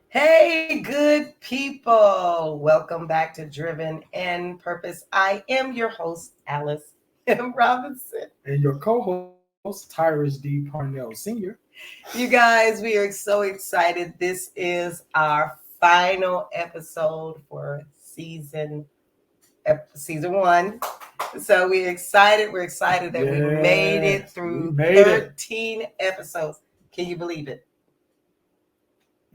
Hey, good people. Welcome back to Driven and Purpose. I am your host, Alice M. Robinson. And your co-host, Tyrus D. Parnell Sr. You guys, we are so excited. This is our final episode for season one. So we're excited. We're excited that we made it through 13 episodes. Can you believe it?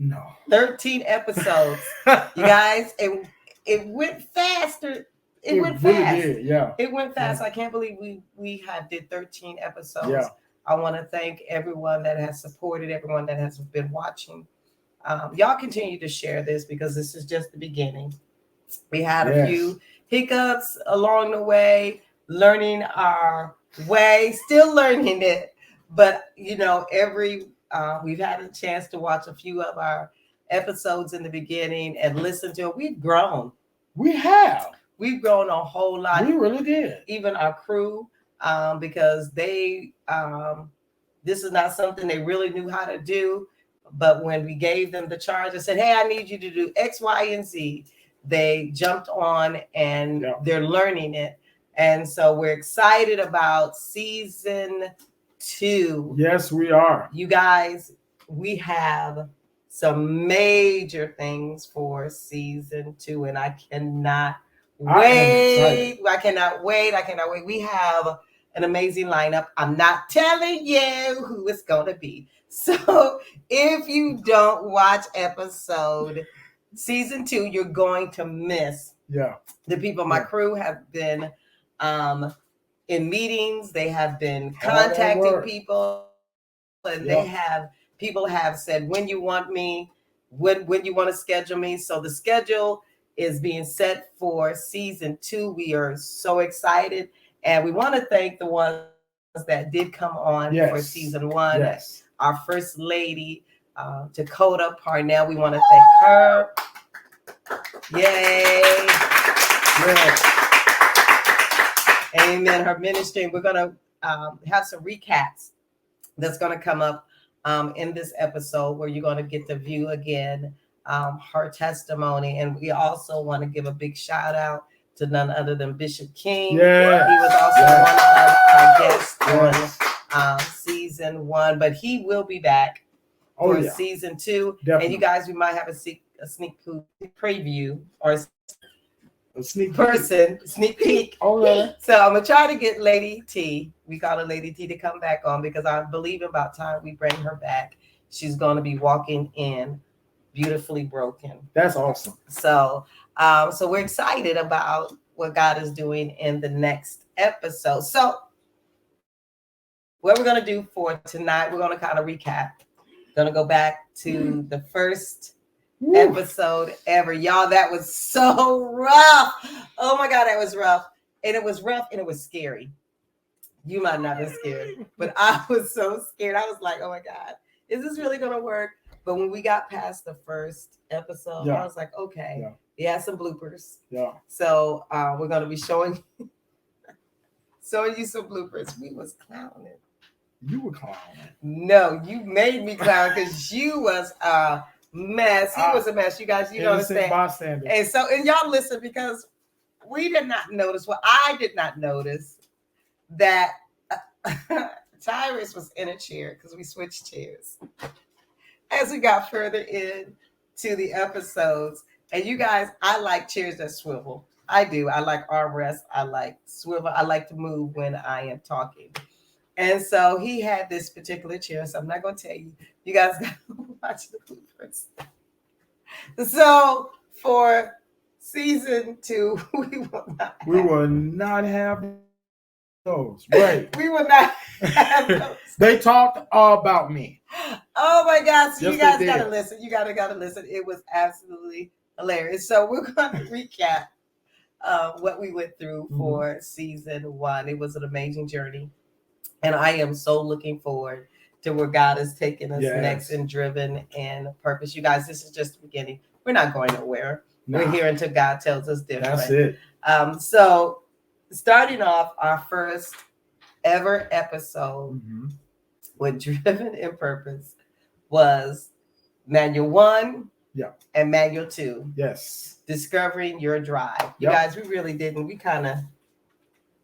No. 13 episodes. You guys, it went faster. It went really fast. Did, yeah. It went fast. Yeah. I can't believe we have did 13 episodes. Yeah. I want to thank everyone that has supported, everyone that has been watching. Y'all continue to share this because this is just the beginning. We had a few hiccups along the way, learning our way, still learning it. But, we've had a chance to watch a few of our episodes in the beginning and listen to it. We've grown. We have. We've grown a whole lot. We really did. Even our crew, because they, this is not something they really knew how to do. But when we gave them the charge and said, hey, I need you to do X, Y, and Z, they jumped on and they're learning it. And so we're excited about season 2. Yes, we are. You guys, we have some major things for season 2, and I cannot wait. I cannot wait. We have an amazing lineup. I'm not telling you who it's going to be. So if you don't watch season 2, you're going to miss. Yeah. The people, my crew have been in meetings. They have been contacting people, and people have said, when you want me, when you want to schedule me. So the schedule is being set for season 2. We are so excited. And we want to thank the ones that did come on for season 1. Yes. Our first lady, Dakota Parnell. We want to thank her. Yay. Yes. Amen. Her ministry. We're going to have some recaps that's going to come up in this episode where you're going to get to view again her testimony. And we also want to give a big shout out to none other than Bishop King. Yes. He was also one of our guests on season 1, but he will be back for season 2. Definitely. And you guys, we might have a sneak preview or a sneak peek. All right. So I'm gonna try to get Lady T. We call her Lady T to come back on because I believe about time we bring her back, she's gonna be walking in beautifully broken. That's awesome. So we're excited about what God is doing in the next episode. So what we're gonna do for tonight, we're gonna kind of recap. Gonna go back to the first episode ever. Y'all, that was so rough. Oh my God, that was rough. And it was rough and it was scary. You might not be scared, but I was so scared. I was like, oh my God, is this really going to work? But when we got past the first episode, I was like, okay, we had some bloopers. Yeah. So we're going to be showing you some bloopers. We was clowning. You were clowning. No, you made me clown because you was mess. He was a mess. You guys, you understand. Bystander. And y'all listen, because we did not notice. Well, I did not notice that Tyrus was in a chair because we switched chairs as we got further in to the episodes. And you guys, I like chairs that swivel. I do. I like armrests. I like swivel. I like to move when I am talking. And so he had this particular chair. So I'm not going to tell you. You guys got to watch the bloopers. So for season 2, we will not have those. Right. We will not have those. They talked about me. Oh my God. So you guys got to listen. You got to listen. It was absolutely hilarious. So we're going to recap what we went through Mm-hmm. for season 1. It was an amazing journey. And I am so looking forward to where God is taking us Yes. next and driven and purpose. You guys, this is just the beginning. We're not going nowhere. Nah, We're here until God tells us different. that's it. So starting off our first ever episode Mhm. with Driven in Purpose was Manual 1 Yeah. and Manual 2, Yes. Discovering Your Drive. You Yep. guys, we really didn't. We kind of,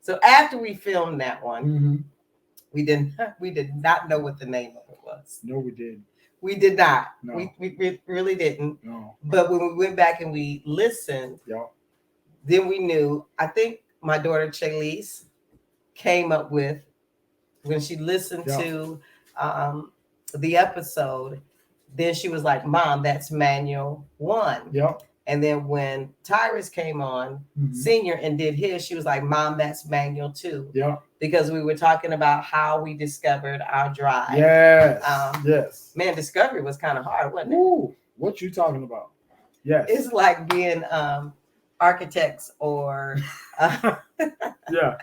so after we filmed that one, Mhm. we did not know what the name of it was. No, we did. We did not. No. We really didn't. No. But when we went back and we listened, Yep. then we knew. I think my daughter Chalise came up with, when she listened Yeah. to the episode, then she was like, "Mom, that's Manual 1." Yep. And then when Tyrus came on, Mhm. senior, and did his, she was like, "Mom, that's Manual 2." Yep. Because we were talking about how we discovered our drive. Yes. Yes. Man, discovery was kind of hard, wasn't it? Ooh, what you talking about? Yes. It's like being architects or Yeah.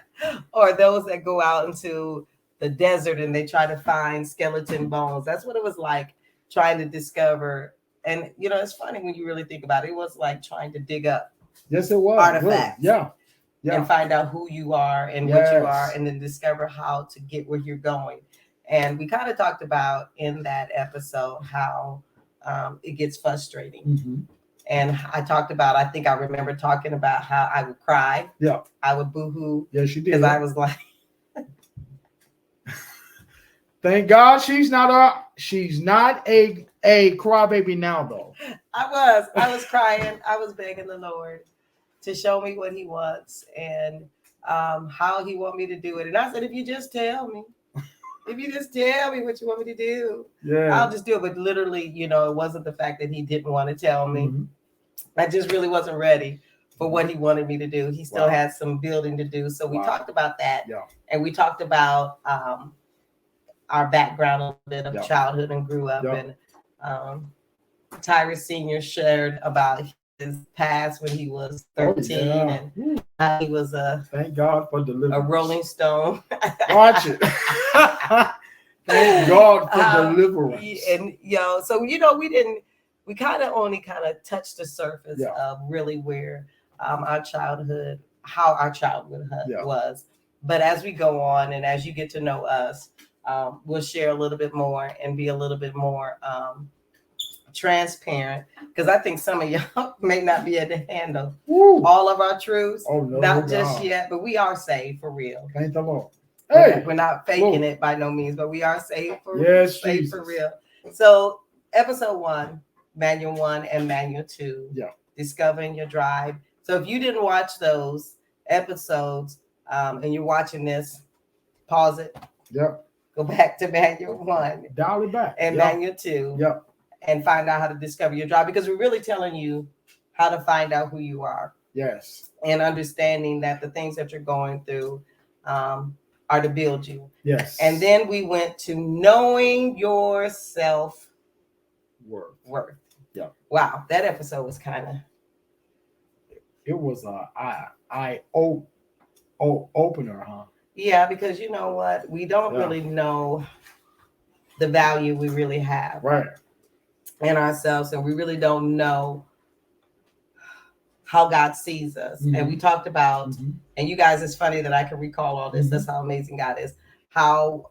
or those that go out into the desert and they try to find skeleton bones. That's what it was like trying to discover. And you know, it's funny when you really think about it. It was like trying to dig up Yes, it was. Artifacts. Really. Yeah. Yeah. and find out who you are and what you Yes. are, and then discover how to get where you're going. And we kind of talked about in that episode how it gets frustrating. Mhm. And I talked about, I think I remember talking about how I would cry. Yeah. I would boo-hoo Yes, you did. because I was like, Thank God she's not a crybaby now though. I was crying. I was begging the Lord to show me what he wants and how he want me to do it. And I said, if you just tell me what you want me to do, Yeah. I'll just do it. But literally, you know, it wasn't the fact that he didn't want to tell me. Mhm. I just really wasn't ready for what he wanted me to do. He still Wow. had some building to do. So we Wow. talked about that. Yeah. And we talked about our background a little bit of Yeah. childhood and grew up. Yeah. And Tyrus Sr. shared about his past when he was 13 Oh, yeah. and how he was a Thank God for deliverance. Rolling Stone. Watch it. Thank God for deliverance. And so we kind of only touched the surface Yeah. of really where our childhood, how our childhood Yeah. was. But as we go on and as you get to know us, we'll share a little bit more and be a little bit more transparent, because I think some of y'all may not be able to handle Woo. all of our truths. Oh no, Not just God. yet, but we are saved for real. Thank the Lord. We're Hey. not faking Whoa. it by no means, but we are saved for Yes, saved for Jesus. real. So episode 1, Manual 1 and Manual 2, Yeah. Discovering Your Drive. So if you didn't watch those episodes and you're watching this, pause it, Yep. go back to Manual 1 Dial it back. and Yep. Manual 2 Yep. and find out how to discover your drive, because we're really telling you how to find out who you are Yes. and understanding that the things that you're going through are to build you. Yes. And then we went to knowing your self worth. Yeah. Wow, that episode was kind of. It was a eye opener, huh? Yeah, because you know what? We don't Yeah. really know the value we really have Right. in ourselves, and we really don't know how God sees us. Mhm. And we talked about, Mhm. and you guys, it's funny that I can recall all this. Mhm. That's how amazing God is. How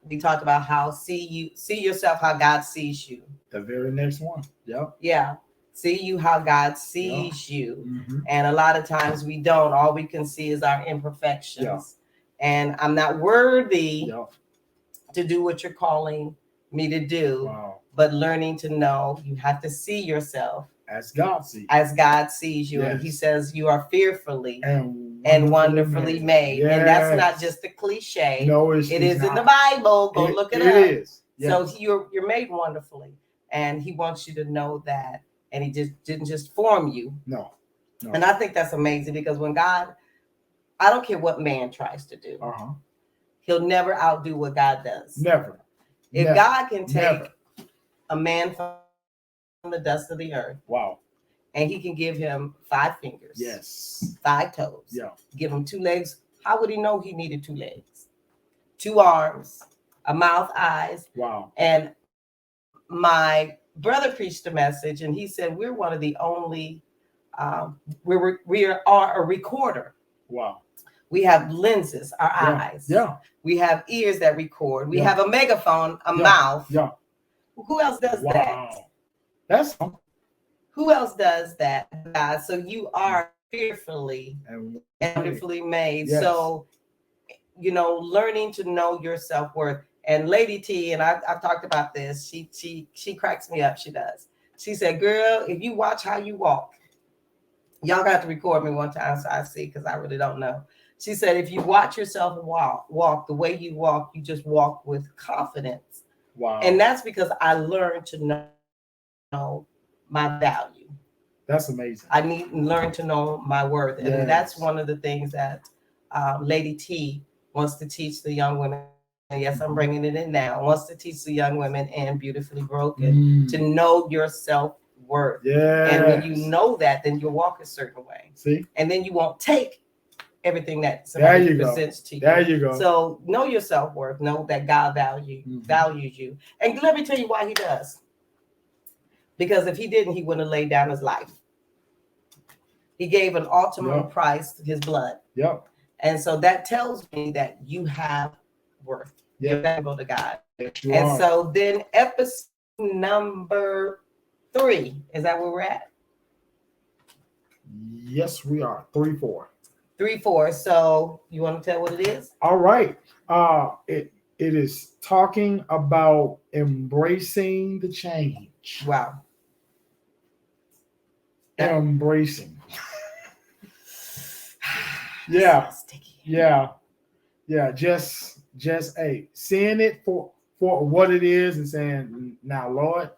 we talked about how see yourself how God sees you. The very next one. Yep. Yeah. See you how God sees you. Mhm. And a lot of times we don't. All we can see is our imperfections. Yeah. And I'm not worthy Yep. to do what you're calling me to do. Wow. But learning to know you have to see yourself As God sees. as God sees you. Yes. And he says you are fearfully And wonderfully made. And that's not Yes. just a cliche. No, It is in the Bible. Go look it up. It is. Yes. So you're made wonderfully. And he wants you to know that. And he just didn't just form you. No. And I think that's amazing, because when God, I don't care what man tries to do, Uh-huh. he'll never outdo what God does. Never. If Never. God can take Never. a man from the dust of the earth Wow. and he can give him 5 fingers, Yes. 5 toes, Yeah. give him 2 legs. How would he know he needed 2 legs, 2 arms, a mouth, eyes? Wow. And my brother preached a message, and he said we're one of the only we are a recorder. Wow. We have lenses, our Yeah. eyes. Yeah. We have ears that record. We Yeah. have a megaphone, a Yeah. mouth. Yeah. Who else does that? Wow. That's Who else does that, God? So you are fearfully and and wonderfully made. Yes. So, learning to know your self-worth. And Lady T, and I've talked about this, she cracks me up. She does. She said, girl, if you watch how you walk, y'all got to record me one time so I see, because I really don't know. She said, if you watch yourself walk the way you walk, you just walk with confidence. wow. And that's because I learned to know my value. That's amazing. I need to learn to know my worth. And Yes. that's one of the things that Lady T wants to teach the young women. And yes, I'm bringing it in now. Wants to teach the young women and Beautifully Broken to know your self-worth. Yeah. And when you know that, then you'll walk a certain way. See? And then you won't take everything that somebody presents to you. There you go. So know your self-worth. Know that God values you. And let me tell you why he does. Because if he didn't, he wouldn't have laid down his life. He gave an ultimate price, his blood. Yep. And so that tells me that you have worth. You're valuable to God. Yes, And so then episode number 3, is that where we're at? Yes, we are. 3-4. 3-4. So you want to tell what it is? All right. It is talking about embracing the change. Wow. Embracing. Yeah. Yeah. Just seeing it for what it is and saying, now, Lord,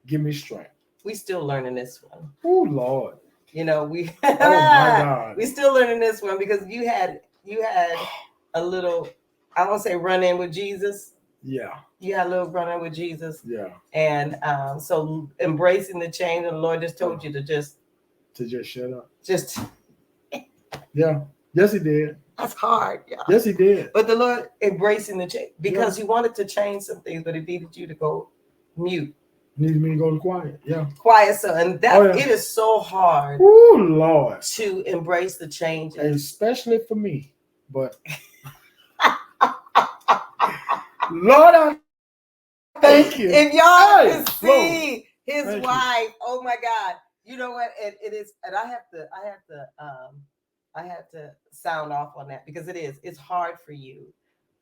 give me strength. We still learning this one. Oh, Lord. We Oh my God. we still learning this one because you had a little, I won't say run in with Jesus. Yeah. You had a little run in with Jesus. Yeah. And so embracing the change, and the Lord just told you to just shut up. Just yeah. Yes, he did. That's hard, yeah. Yes, he did. But the Lord embracing the change because he wanted to change some things, but he needed you to go mute. Needed me to go to quiet. Yeah. Quiet. So, and that it is so hard. Oh, Lord. To embrace the change. Especially for me. But Lord, I thank you. If y'all can see his wife, oh my God. You know what? It is, and I have to sound off on that because it's hard for you.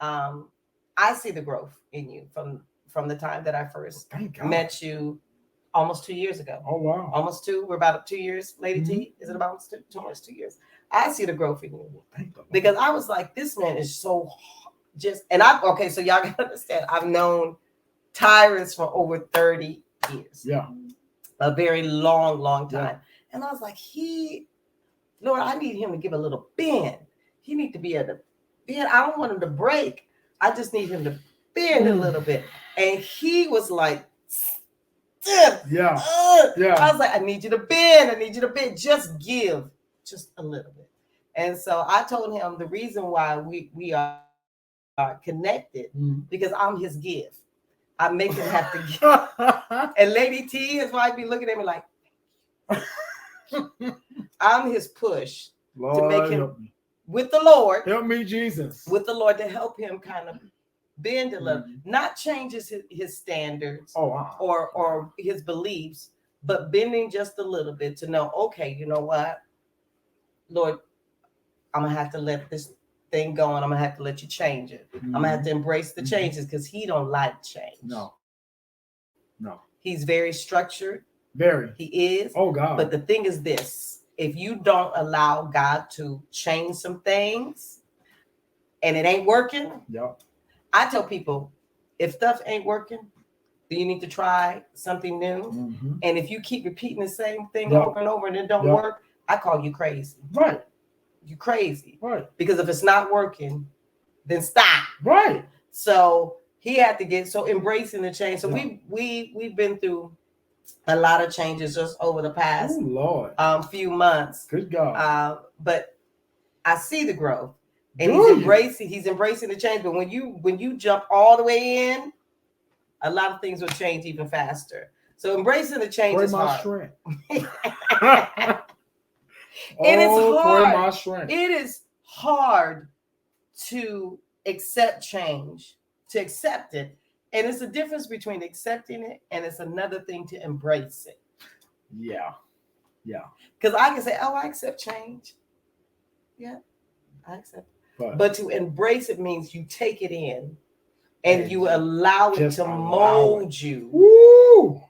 I see the growth in you from the time that I first met you almost 2 years ago. Oh, wow. Almost 2. We're about 2 years, Lady T. Is it about almost 2 years? I see the growth in you because I was like, this man is so just, and so y'all gotta understand, I've known Tyrus for over 30 years. Yeah. A very long time. Yeah. And I was like, Lord, I need him to give a little bend. He need to be able to bend. I don't want him to break. I just need him to bend a little bit. And he was like, yeah. I was like, I need you to bend. I need you to bend. Just give just a little bit. And so I told him the reason why we are connected because I'm his gift. I make him have to give. And Lady T, his wife, be looking at me like, I'm his push Lord, to make him with the Lord. Help me, Jesus. With the Lord to help him kind of bend a little, not change his standards or his beliefs, but bending just a little bit to know, okay, you know what, Lord, I'm gonna have to let this thing go and I'm gonna have to let you change it. I'm gonna have to embrace the changes because he don't like change. No. He's very structured. Very. He is. Oh, God. But the thing is this, if you don't allow God to change some things and it ain't working, I tell people, if stuff ain't working, then you need to try something new. And if you keep repeating the same thing over and over and it don't work, I call you crazy. Right. You crazy. Right. Because if it's not working, then stop. Right. So he had to get embracing the change. So we've been through a lot of changes just over the past few months. Good God. But I see the growth, and he's embracing the change. But when you jump all the way in, a lot of things will change even faster. So embracing the change is hard. It is hard to accept change, to accept it. And it's a difference between accepting it and it's another thing to embrace it. Yeah. Because I can say, oh, I accept change. Yeah, I accept it. But to embrace it means you take it in and you allow it to mold you. Woo!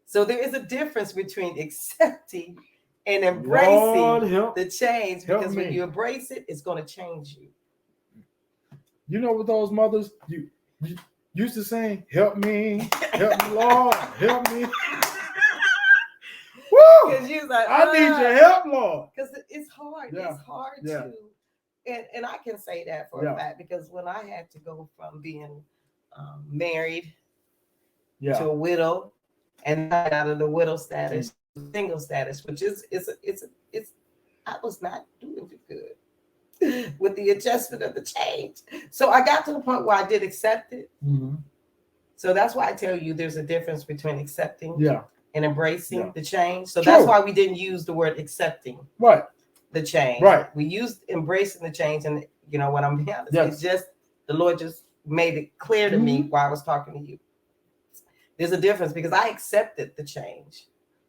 So there is a difference between accepting and embracing the change, because when you embrace it, it's going to change you. You know what those mothers you used to sing, help me, Lord, help me. Woo! Because you was like, I need your help, Lord. Because it's hard. Yeah. It's hard to, and I can say that for a fact, because when I had to go from being married to a widow, and out of the widow status, single status, which is I was not doing too good with the adjustment of the change. So I got to the point where I did accept it. Mm-hmm. So that's why I tell you there's a difference between accepting and embracing the change. So True. That's why we didn't use the word accepting the change. Right. We used embracing the change, and you know what I'm being honest. It's just the Lord just made it clear to me while I was talking to you. There's a difference, because I accepted the change,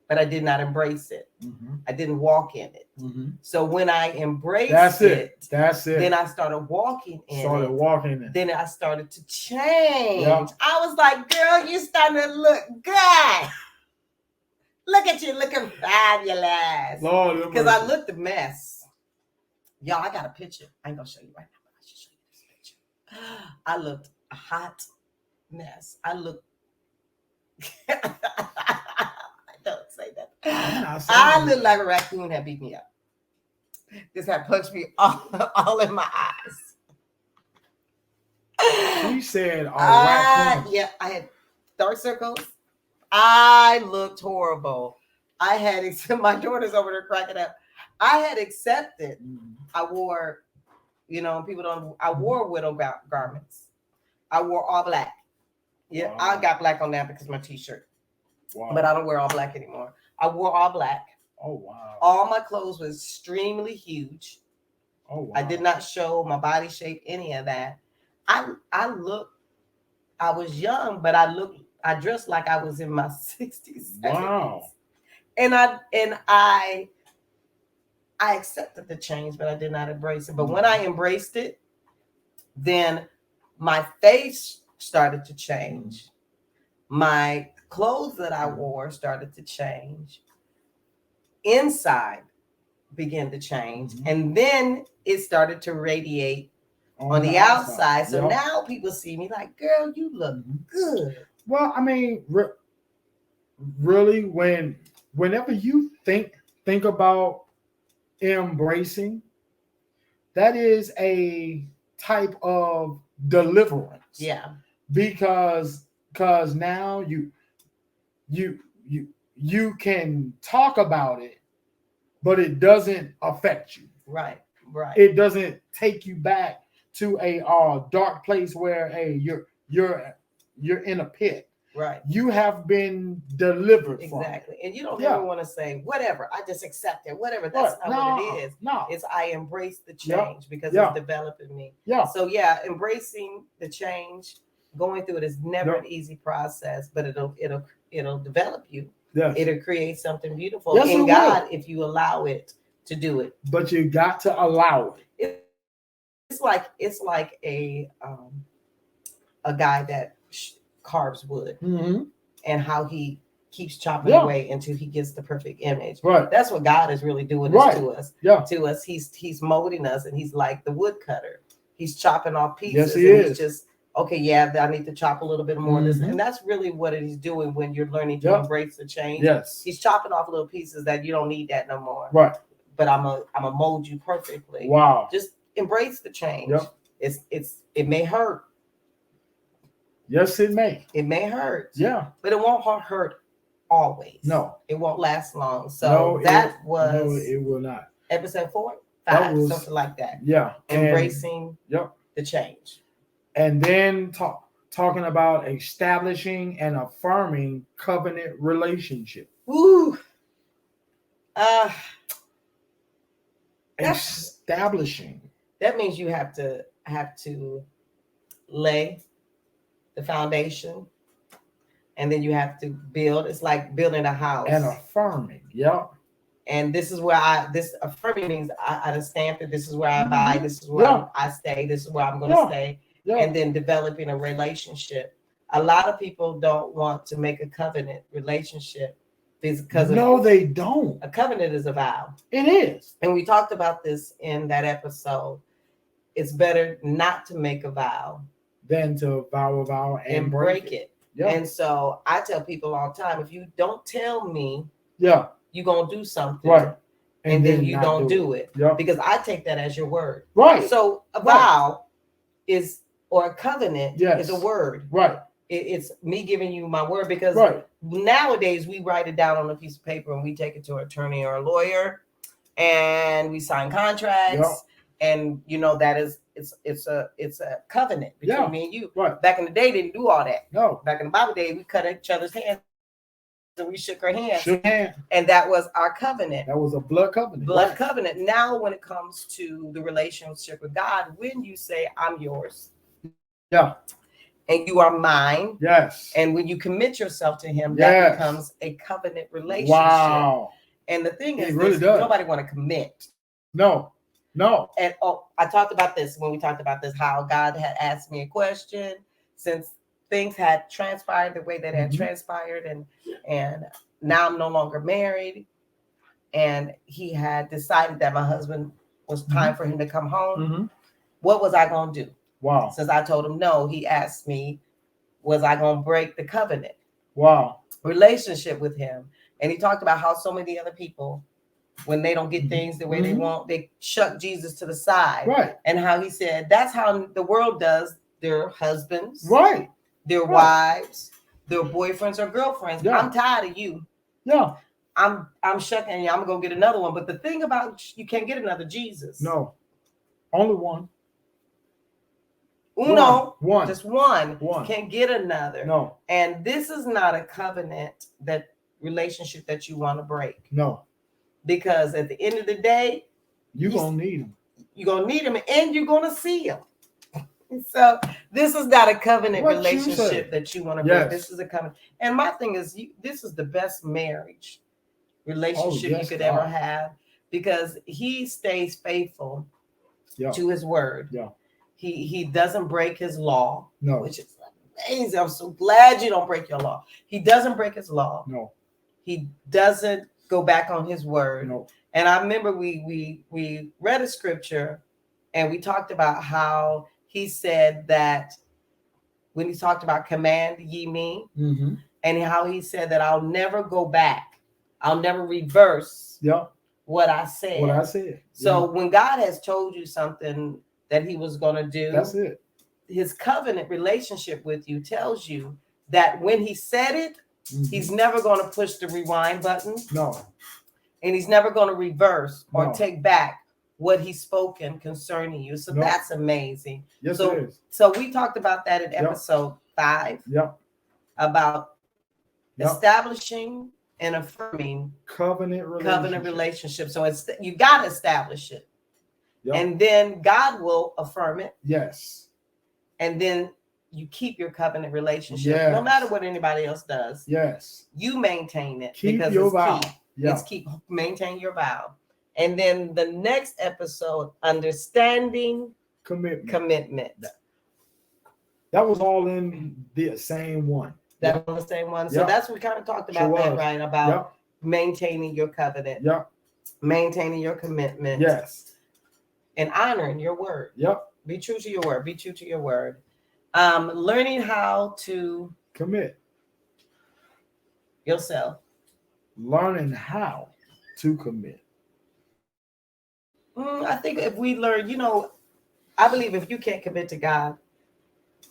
but I did not embrace it. Mm-hmm. I didn't walk in it. Mm-hmm. So when I embraced that's it. Then I started walking in it. Then I started to change. Yeah. I was like, girl, you starting to look good. Look at you looking fabulous. Because I looked a mess. Y'all, I got a picture. I ain't going to show you right now, but I should show you this picture. I looked a hot mess. I looked don't say that. I look like a raccoon had beat me up. This had punched me all in my eyes. She said, raccoon. Yeah, I had dark circles. I looked horrible. I had my daughter's over there cracking up. I had accepted. I wore, people don't. I wore widow garments. I wore all black. Yeah, wow. I got black on that because of my t-shirt. Wow. But I don't wear all black anymore. I wore all black. Oh, wow. All my clothes were extremely huge. Oh, wow. I did not show my body shape, any of that. I was young, but I dressed like I was in my 60s, 70s. Wow. And I accepted the change, but I did not embrace it. But when I embraced it, then my face started to change. My clothes that I wore started to change. Inside began to change. And then it started to radiate on the outside. So now people see me like, girl, you look good. Well, I mean, really, whenever you think about embracing, that is a type of deliverance. Yeah. Because now you can talk about it, but it doesn't affect you. Right. It doesn't take you back to a dark place where you're in a pit. Right. You have been delivered exactly. And you don't ever want to say, whatever, I just accept it. Whatever. That's not what it is. No. It's I embrace the change because it's developing me. Yeah. So embracing the change, going through it is never an easy process, but it'll develop you. Yes. It'll create something beautiful in God if you allow it to do it. But you got to allow it. It's like a guy that carves wood, and how he keeps chopping away until he gets the perfect image. Right. That's what God is really doing to us. Yeah. To us, he's molding us, and he's like the woodcutter. He's chopping off pieces. Yes, he is. He's just I need to chop a little bit more of this, and that's really what he's doing when you're learning to embrace the change. Yes. He's chopping off little pieces that you don't need that no more. Right. But I'm a mold you perfectly. Wow. Just embrace the change. Yep. It may hurt. Yes, it may. It may hurt. Yeah. But it won't hurt always. No, it won't last long. So that was it will not. Episode 4, 5, something like that. Yeah, embracing the change, and then talking about establishing and affirming covenant relationship. Ooh, establishing. That means you have to lay the foundation, and then you have to build. It's like building a house. And affirming. Yep. And this is where this affirming means I stamp it. This is where I buy. This is where I stay. This is where I'm going to stay. And then developing a relationship. A lot of people don't want to make a covenant relationship because they don't. A covenant is a vow. It is. And we talked about this in that episode. It's better not to make a vow than to vow a vow and break it. Yep. And so I tell people all the time, if you don't tell me, you're going to do something. Right. And then you don't do it. Yep. Because I take that as your word. Right. So a vow is, or a covenant is a word. Right. It's me giving you my word, because nowadays we write it down on a piece of paper and we take it to an attorney or a lawyer and we sign contracts. Yep. And that is it's a covenant between me and you. Right. Back in the day, they didn't do all that. No. Back in the Bible day, we cut each other's hands and we shook our hands. Hands. And that was our covenant. That was a blood covenant. Blood covenant. Now, when it comes to the relationship with God, when you say, I'm yours. Yeah. And you are mine. Yes. And when you commit yourself to him, that becomes a covenant relationship. Wow. And the thing is, really does. Nobody want to commit. No. And I talked about this when we talked about this, how God had asked me a question since things had transpired the way that had transpired, and now I'm no longer married, and he had decided that my husband was time for him to come home. What was I going to do? Wow. Since I told him no, he asked me, was I going to break the covenant? Wow. Relationship with him. And he talked about how so many other people, when they don't get things the way they want, they shuck Jesus to the side. Right. And how he said, that's how the world does their husbands. Right. Their wives, their boyfriends or girlfriends. Yeah. I'm tired of you. Yeah. I'm shucking you. I'm going to get another one. But the thing about, you can't get another Jesus. No. Only one. Uno. One. Just one. Can't get another. No. And this is not a covenant, that relationship that you want to break. No. Because at the end of the day, you're going to need him. You're going to need him, and you're going to see him. So this is not a covenant relationship that you want to break. This is a covenant. And my thing is, this is the best marriage relationship you could ever have, because he stays faithful to his word. Yeah. He doesn't break his law, which is amazing. I'm so glad you don't break your law. He doesn't break his law. No. He doesn't go back on his word. No. And I remember we read a scripture and we talked about how he said that when he talked about command ye me, and how he said that I'll never go back. I'll never reverse what I said. So when God has told you something that he was going to do, that's it. His covenant relationship with you tells you that when he said it, he's never going to push the rewind button. No. And he's never going to reverse or take back what he's spoken concerning you. So that's amazing. Yes, it is. So we talked about that in episode 5. Yep. About establishing and affirming covenant relationship. So it's, you got to establish it. Yep. And then God will affirm it. Yes. And then you keep your covenant relationship, no matter what anybody else does. Yes. You maintain it. Keep because your vow. It's maintain your vow. And then the next episode, understanding commitment. That was all in the same one. That was the same one. So that's what we kind of talked about that, right? About maintaining your covenant. Yep. Maintaining your commitment. Yes. And honoring your word. Yep. Be true to your word. Be true to your word. Learning how to commit yourself. Learning how to commit. I think if we learn, I believe if you can't commit to God,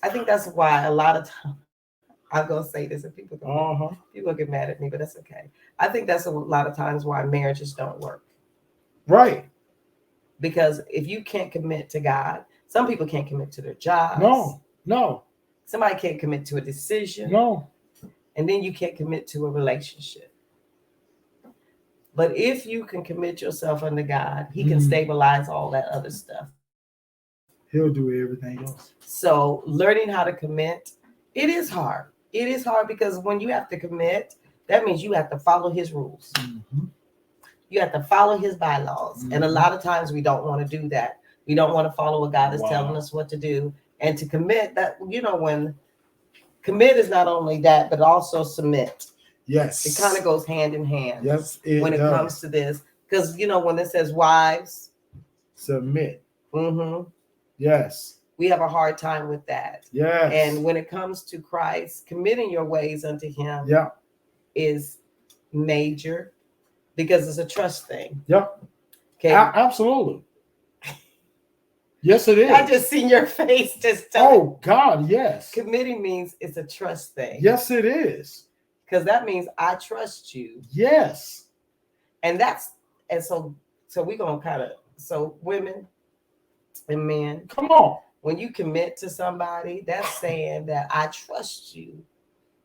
I think that's why a lot of times I'm gonna say this, and people get mad at me, but that's okay. I think that's a lot of times why marriages don't work. Right. Because if you can't commit to God, some people can't commit to their jobs. No. Somebody can't commit to a decision. No. And then you can't commit to a relationship. But if you can commit yourself unto God, He can stabilize all that other stuff. He'll do everything else. So learning how to commit, it is hard. It is hard because when you have to commit, that means you have to follow His rules. You have to follow His bylaws. And a lot of times we don't want to do that. We don't want to follow what God is telling us what to do. And to commit, that, when commit is not only that, but also submit. Yes. It kind of goes hand in hand. Yes, when it comes to this. Because, when it says wives, submit. Yes. We have a hard time with that. Yes. And when it comes to Christ, committing your ways unto Him is major because it's a trust thing. Yep. Okay. Absolutely. Yes, it is. I just seen your face just oh God, yes. Committing means it's a trust thing. Yes, it is. Because that means I trust you. Yes. And so we're gonna so women and men, come on. When you commit to somebody, that's saying that I trust you,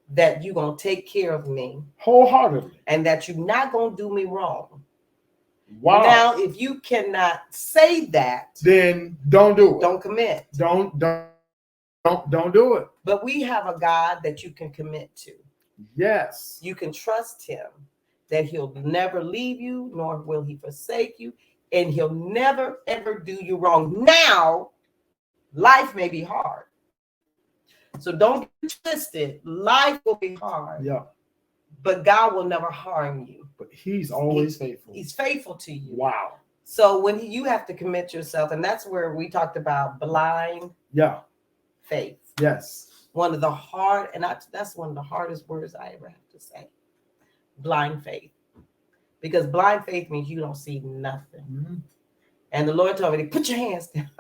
that you're gonna take care of me wholeheartedly, and that you're not gonna do me wrong. Wow. Now, if you cannot say that, then don't do it. Don't commit. Don't do it. But we have a God that you can commit to. Yes. You can trust Him that He'll never leave you, nor will He forsake you, and He'll never ever do you wrong. Now, life may be hard. So don't get twisted. Life will be hard. Yeah. But God will never harm you. But He's always faithful. He's faithful to you. Wow. So when you have to commit yourself, and that's where we talked about blind faith. Yes. That's one of the hardest words I ever have to say. Blind faith. Because blind faith means you don't see nothing. And the Lord told me to put your hands down.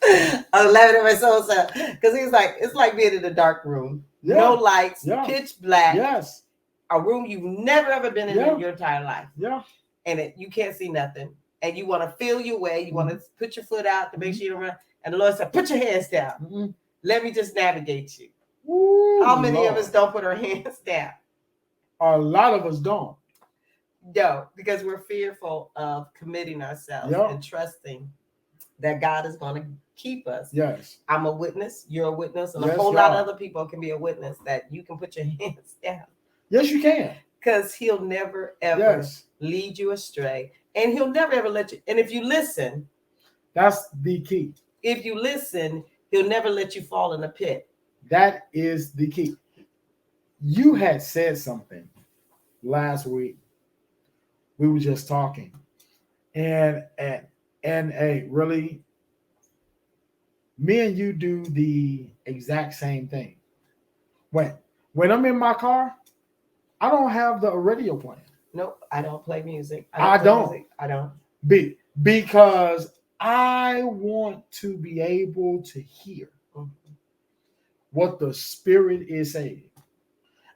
I was laughing at my soul, because He's like, it's like being in a dark room. Yeah. No lights, pitch black. Yes. A room you've never ever been in your entire life. Yeah. And you can't see nothing. And you want to feel your way. You want to put your foot out to make sure you don't run. And the Lord said, put your hands down. Let me just navigate you. Ooh, how many of us don't put our hands down? A lot of us don't. No, because we're fearful of committing ourselves and trusting that God is going to keep us. Yes. I'm a witness. You're a witness. And a whole lot of other people can be a witness that you can put your hands down. Yes, you can. Because He'll never, ever lead you astray. And He'll never, ever let you. And if you listen. That's the key. If you listen, He'll never let you fall in a pit. That is the key. You had said something last week. We were just talking. And really, me and you do the exact same thing. When I'm in my car, I don't have the radio playing. Nope, I don't play music. I don't. Because I want to be able to hear what the Spirit is saying.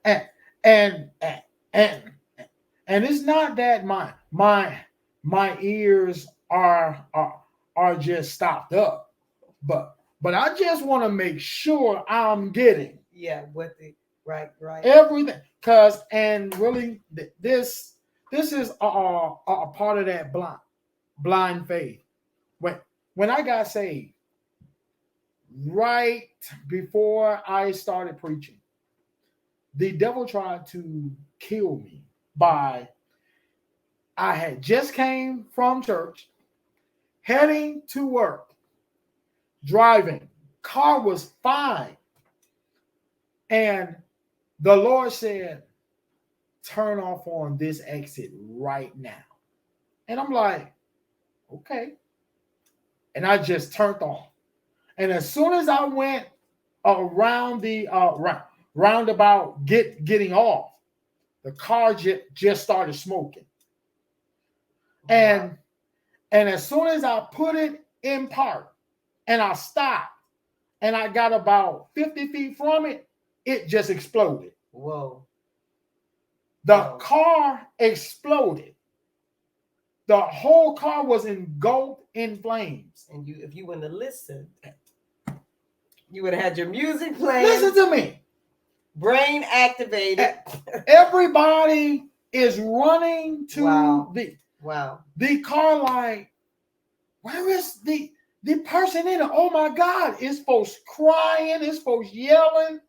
And it's not that my ears are just stopped up, but I just want to make sure I'm getting right everything, really this is a part of that blind faith. When I got saved, right before I started preaching, the devil tried to kill me I had just came from church, heading to work, driving. Car was fine. And the Lord said, turn off on this exit right now. And I'm like, okay. And I just turned off. And as soon as I went around the roundabout getting off, the car just started smoking. And as soon as I put it in park and I stopped, and I got about 50 feet from it, it just exploded. Whoa. The Whoa. car exploded. The whole car was engulfed in flames. And if you wouldn't have listened, you would have had your music playing. Listen to me. Brain activated. Everybody is running to Wow. the car like, where is the person in it? Oh my God. It's folks crying. It's folks yelling.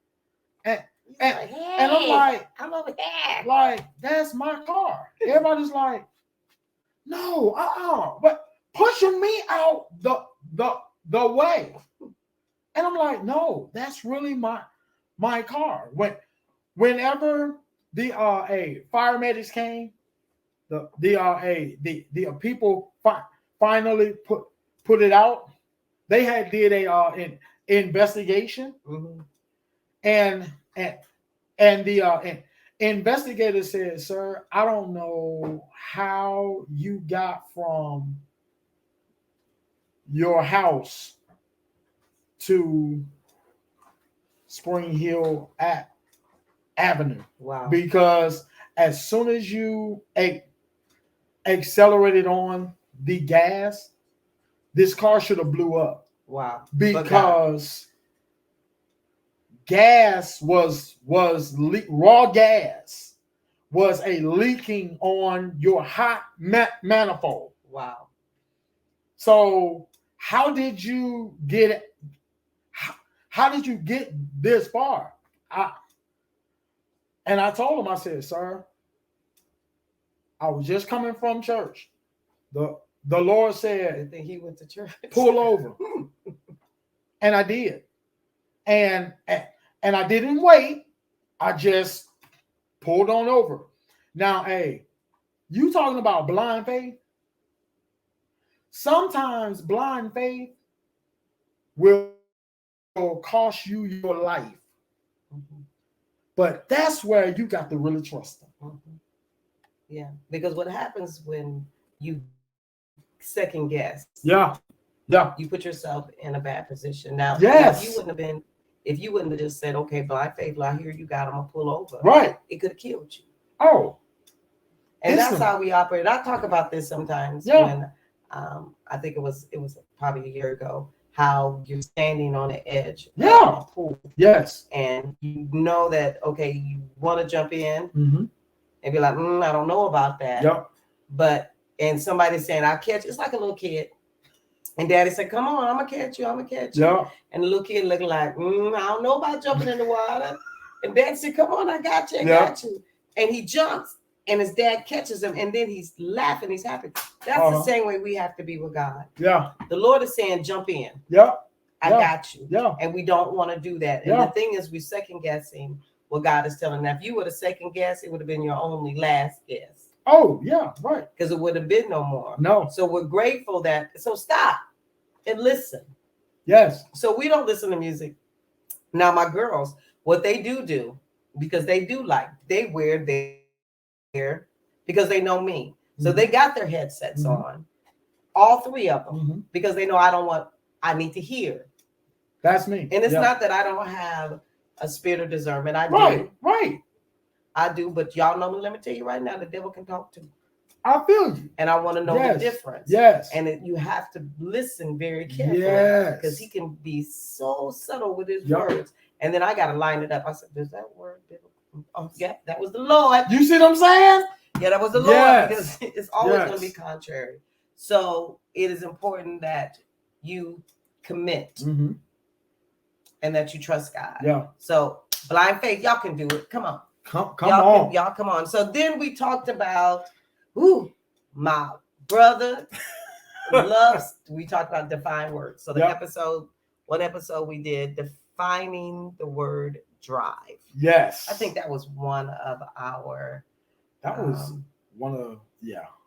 And Like, hey, and I'm like, I'm over there. like, that's my car. Everybody's like, no, but pushing me out the way. And I'm like, no, that's really my car. Whenever the paramedics came, the people finally put it out. They had did an investigation, Mm-hmm. and the investigator said, "Sir, I don't know how you got from your house to Spring Hill Avenue." Wow. Because as soon as you accelerated on the gas, this car should have blew up. Wow. Because gas was raw gas was a leaking on your hot manifold. Wow. So how did you get it? How did you get this far? And I told him, I said, sir, I was just coming from church. The Lord I said, think he went to church. pull over. And I did. And I didn't wait. I just pulled on over. Now, hey, you talking about blind faith? Sometimes blind faith will cost you your life. Mm-hmm. But that's where you got to really trust them. Mm-hmm. Yeah, because what happens when you second guess? Yeah. You put yourself in a bad position. Now, yes. if you wouldn't have just said, okay, blind faith, well, I hear you got, I'm gonna pull over. Right. It could have killed you. Oh. And that's how we operate. I talk about this sometimes when I think it was probably a year ago, how you're standing on the edge of a pool. Yes. And you know that, okay, you want to jump in and be like, I don't know about that. Yep. But, and somebody's saying, I'll catch you. It's like a little kid. And daddy said, come on, I'm going to catch you. I'm going to catch you. Yep. And the little kid looking like, I don't know about jumping in the water. And dad said, come on, I got you. I got you. And he jumps. And his dad catches him, and then he's laughing. He's happy. That's the same way we have to be with God. Yeah. The Lord is saying, jump in. Yeah. I got you. Yeah. And we don't want to do that. And the thing is, we're second guessing what God is telling. Now, if you would have second guessed, it would have been your only last guess. Oh, yeah, right. Because it would have been no more. No. So we're grateful that. So stop and listen. Yes. So we don't listen to music. Now, my girls, what they do, because they do like, they wear their, because they know me. So they got their headsets on, all three of them, because they know I need to hear. That's me. And it's not that I don't have a spirit of discernment. I do. Right. I do, but y'all know me. Let me tell you right now, the devil can talk to me. I feel you. And I want to know the difference. Yes. And you have to listen very carefully. Yes. Because he can be so subtle with his words. And then I got to line it up. I said, does that word? Oh, yeah, that was the Lord. You see what I'm saying? Yeah, that was the Lord, because it's always going to be contrary. So it is important that you commit and that you trust God. Yeah. So blind faith, y'all can do it. Come on. Come on. Y'all come on. So then we talked about, my brother loves, we talked about define words. So one episode we did defining the word drive. Yes. I think that was one of our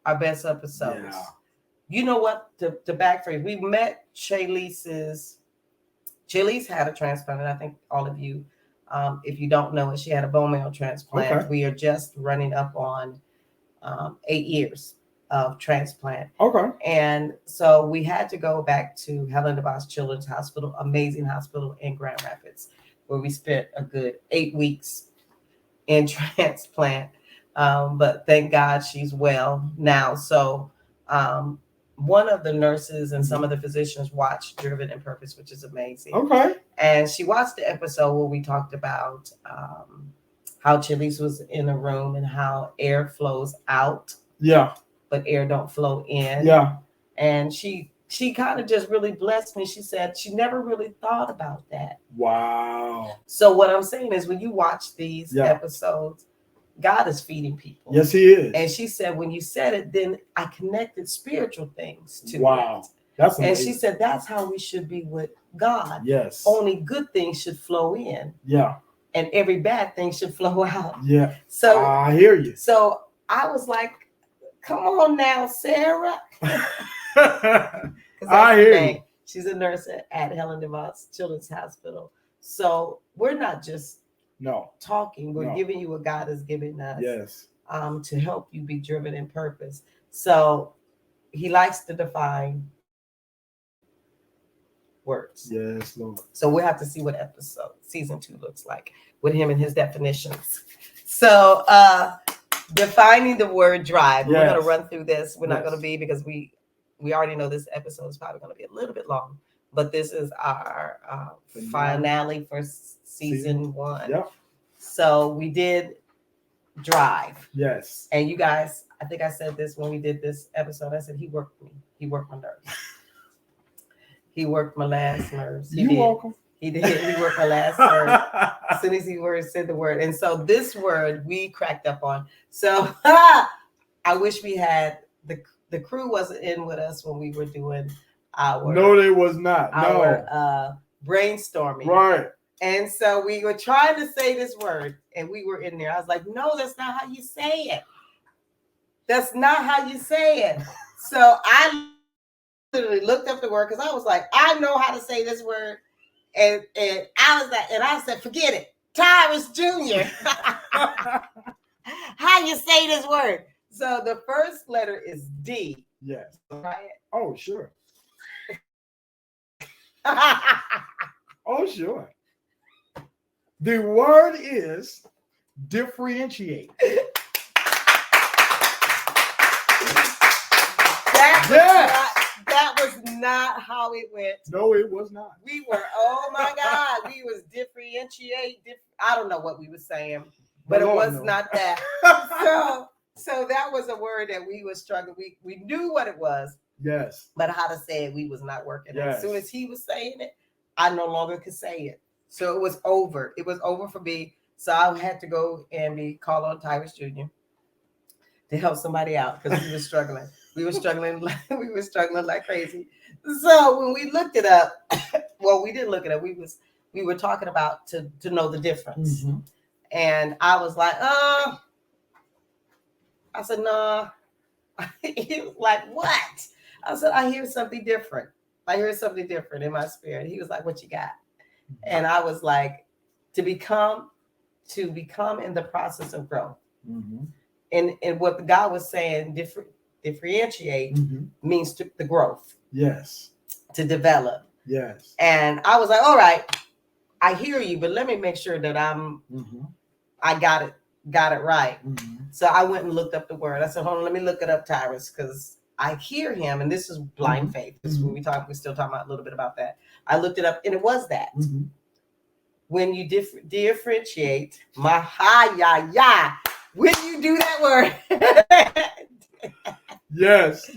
our best episodes. Yeah. You know what? To backphrase, we met Chalice's had a transplant, and I think all of you, if you don't know it, she had a bone marrow transplant. Okay. We are just running up on 8 years of transplant. Okay. And so we had to go back to Helen DeVos Children's Hospital, amazing hospital in Grand Rapids, where we spent a good 8 weeks in transplant. But thank God she's well now. So one of the nurses and some of the physicians watched Driven in Purpose, which is amazing. Okay. And she watched the episode where we talked about how Chili's was in a room and how air flows out, Yeah. but air don't flow in. Yeah. And she kind of just really blessed me. She said she never really thought about that. Wow. So what I'm saying is when you watch these episodes, God is feeding people. Yes, he is. And she said, when you said it, then I connected spiritual things to it. That's amazing. And she said, that's how we should be with God. Yes. Only good things should flow in. Yeah. And every bad thing should flow out. Yeah. So I hear you. So I was like, come on now, Sarah. I hear you. She's a nurse at Helen DeVos Children's Hospital. So we're not just talking, we're giving you what God has given us. Yes. To help you be driven in purpose. So he likes to define words. Yes, Lord. So we'll have to see what episode season 2 looks like with him and his definitions. So defining the word drive. We're going to run through this. We're not going to be, because we already know this episode is probably going to be a little bit long, but this is our finale for season 1. Yep. So we did drive. Yes. And you guys, I think I said this when we did this episode. I said he worked me. He worked my nerves. He worked my last nerves. You're welcome. He did. He worked my last nerves as soon as he said the word. And so this word we cracked up on. So I wish we had the crew wasn't in with us when we were doing our. No, they was not. Our brainstorming. Right. And so we were trying to say this word, and we were in there. I was like, no, that's not how you say it. That's not how you say it. So I literally looked up the word because I was like, I know how to say this word. And I was like, and I said, forget it. Tyrus Jr. How you say this word? So the first letter is D. Yes. Right? Oh, sure. Oh, sure. The word is differentiate. That was not how it went. No, it was not. We were, oh my God, we was differentiate. I don't know what we were saying, but it was not that. So that was a word that we were struggling. We knew what it was. Yes. But how to say it, we was not working. Yes. As soon as he was saying it, I no longer could say it. So it was over. It was over for me. So I had to go and call on Tyrus Jr. to help somebody out because we were struggling. We were struggling like crazy. So when we looked it up, well, we didn't look it up. We were talking about to know the difference. Mm-hmm. And I was like, I said, no. He was like, what? I said, I hear something different. I hear something different in my spirit. He was like, what you got? And I was like, to become in the process of growth. Mm-hmm. And what God was saying, differentiate means the growth. Yes. To develop. Yes. And I was like, all right, I hear you, but let me make sure that I got it right. Mm-hmm. So I went and looked up the word. I said, hold on, let me look it up, Tyrus, because I hear him, and this is blind faith. This is when we're still talking about a little bit about that. I looked it up, and it was that. Mm-hmm. When you differentiate, when you do that word. Yes.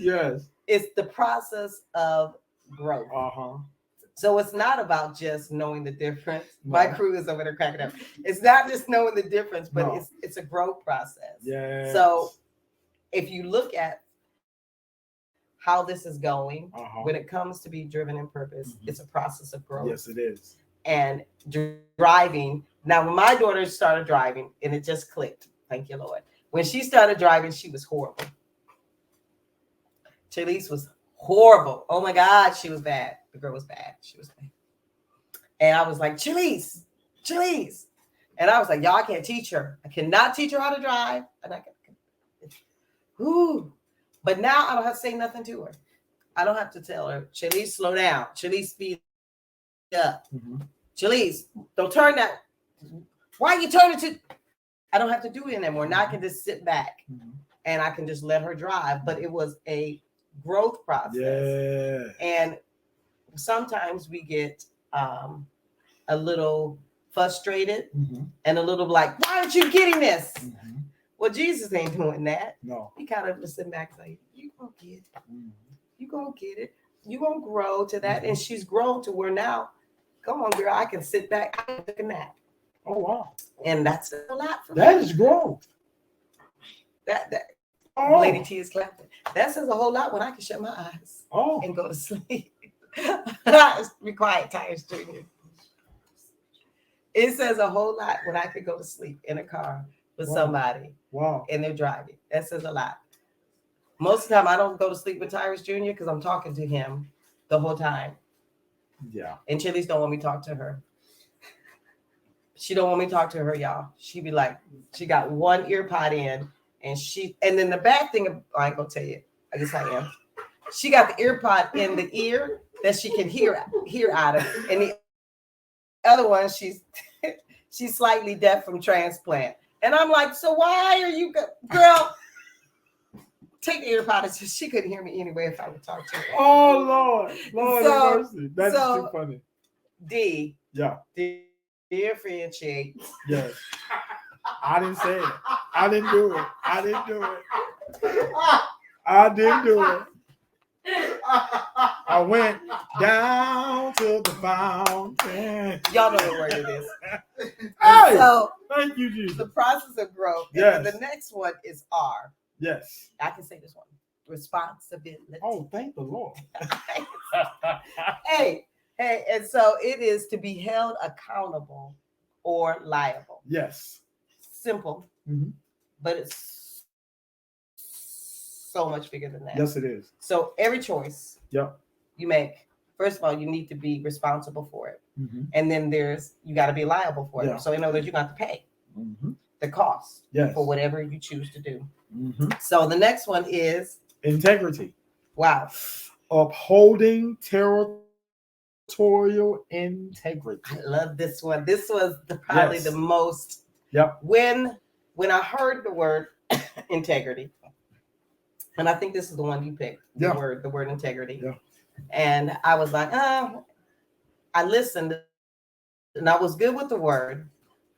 It's the process of growth. Uh-huh. So it's not about just knowing the difference. No. My crew is over there cracking up. It's not just knowing the difference, but it's a growth process. Yes. So if you look at how this is going, when it comes to be driven in purpose, it's a process of growth. Yes, it is. And driving. Now, when my daughter started driving, and it just clicked. Thank you, Lord. When she started driving, she was horrible. Chalise was horrible. Oh my God, she was bad. The girl was bad. She was bad. And I was like, Chalise. And I was like, y'all, I can't teach her. I cannot teach her how to drive. And But now I don't have to say nothing to her. I don't have to tell her, Shalise, slow down. Shalise, speed up. Shalise, don't turn that. Why are you turning to? I don't have to do it anymore. Now I can just sit back and I can just let her drive. But it was a growth process. Yeah. And sometimes we get a little frustrated and a little like, why aren't you getting this? Well, Jesus ain't doing that. No. He kind of just sit back and say, you gonna get it. You gonna get it. You gonna grow to that. And she's grown to where now, come on, girl, I can sit back, I can take a nap. Oh, wow. And that's a lot for That me. is growth. That Oh. Lady T is clapping. That says a whole lot when I can shut my eyes Oh. and go to sleep. Be quiet, Tires Jr. It says a whole lot when I could go to sleep in a car with somebody. Wow. And they're driving. That says a lot. Most of the time, I don't go to sleep with Tyrus Jr. because I'm talking to him the whole time. Yeah. And Chili's don't want me to talk to her. She don't want me to talk to her, y'all. She be like, she got one ear pod in, and then the bad thing, I ain't gonna tell you. I guess I am. She got the ear pod in the ear that she can hear out of, and the other one, she's slightly deaf from transplant. And I'm like, so why are you, girl? Take the ear pod. She couldn't hear me anyway if I would talk to her. Oh Lord, have mercy. That's too funny. D. Yeah. Differentiate. Yes. I didn't say it. I didn't do it. I didn't do it. I went down to the fountain. Y'all know what word it is. Hey, so thank you, Jesus. the process of growth. Yes. And the next one is R. Yes. I can say this one. Responsibility. Oh, thank the Lord. Hey, and so it is to be held accountable or liable. Yes. Simple, but it's so much bigger than that. Yes, it is. So every choice you make, first of all, you need to be responsible for it. And then you got to be liable for it. So in other words, you got to pay the cost for whatever you choose to do. So the next one is integrity. Wow. Upholding territorial integrity. I love this one. This was probably the most. When I heard the word integrity, and I think this is the one you picked, the word integrity. And I was like, I listened and I was good with the word,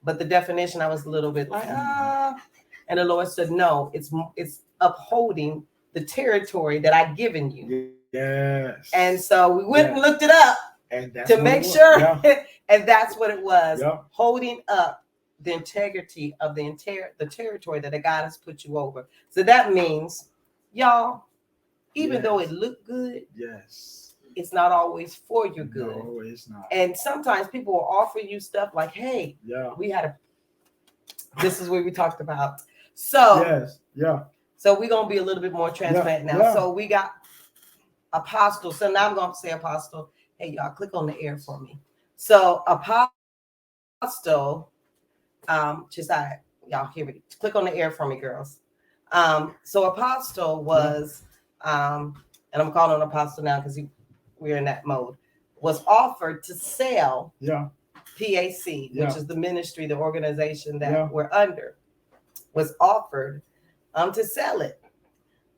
but the definition I was a little bit like, and the Lord said, no, it's upholding the territory that I've given you. Yes. And so we went and looked it up to make sure, and that's what it was, holding up the integrity of the territory that God has put you over. So that means, y'all, even though it looked good, it's not always for your good. No, it's not. And sometimes people will offer you stuff like, hey, this is what we talked about. So, so we're going to be a little bit more transparent now. So we got Apostle. So now I'm going to say Apostle. Hey, y'all, click on the air for me. So Apostle, y'all hear me. Click on the air for me, girls. So Apostle was, and I'm calling him Apostle now because we're in that mode, was offered to sell PAC, which is the ministry, the organization that we're under, was offered to sell it.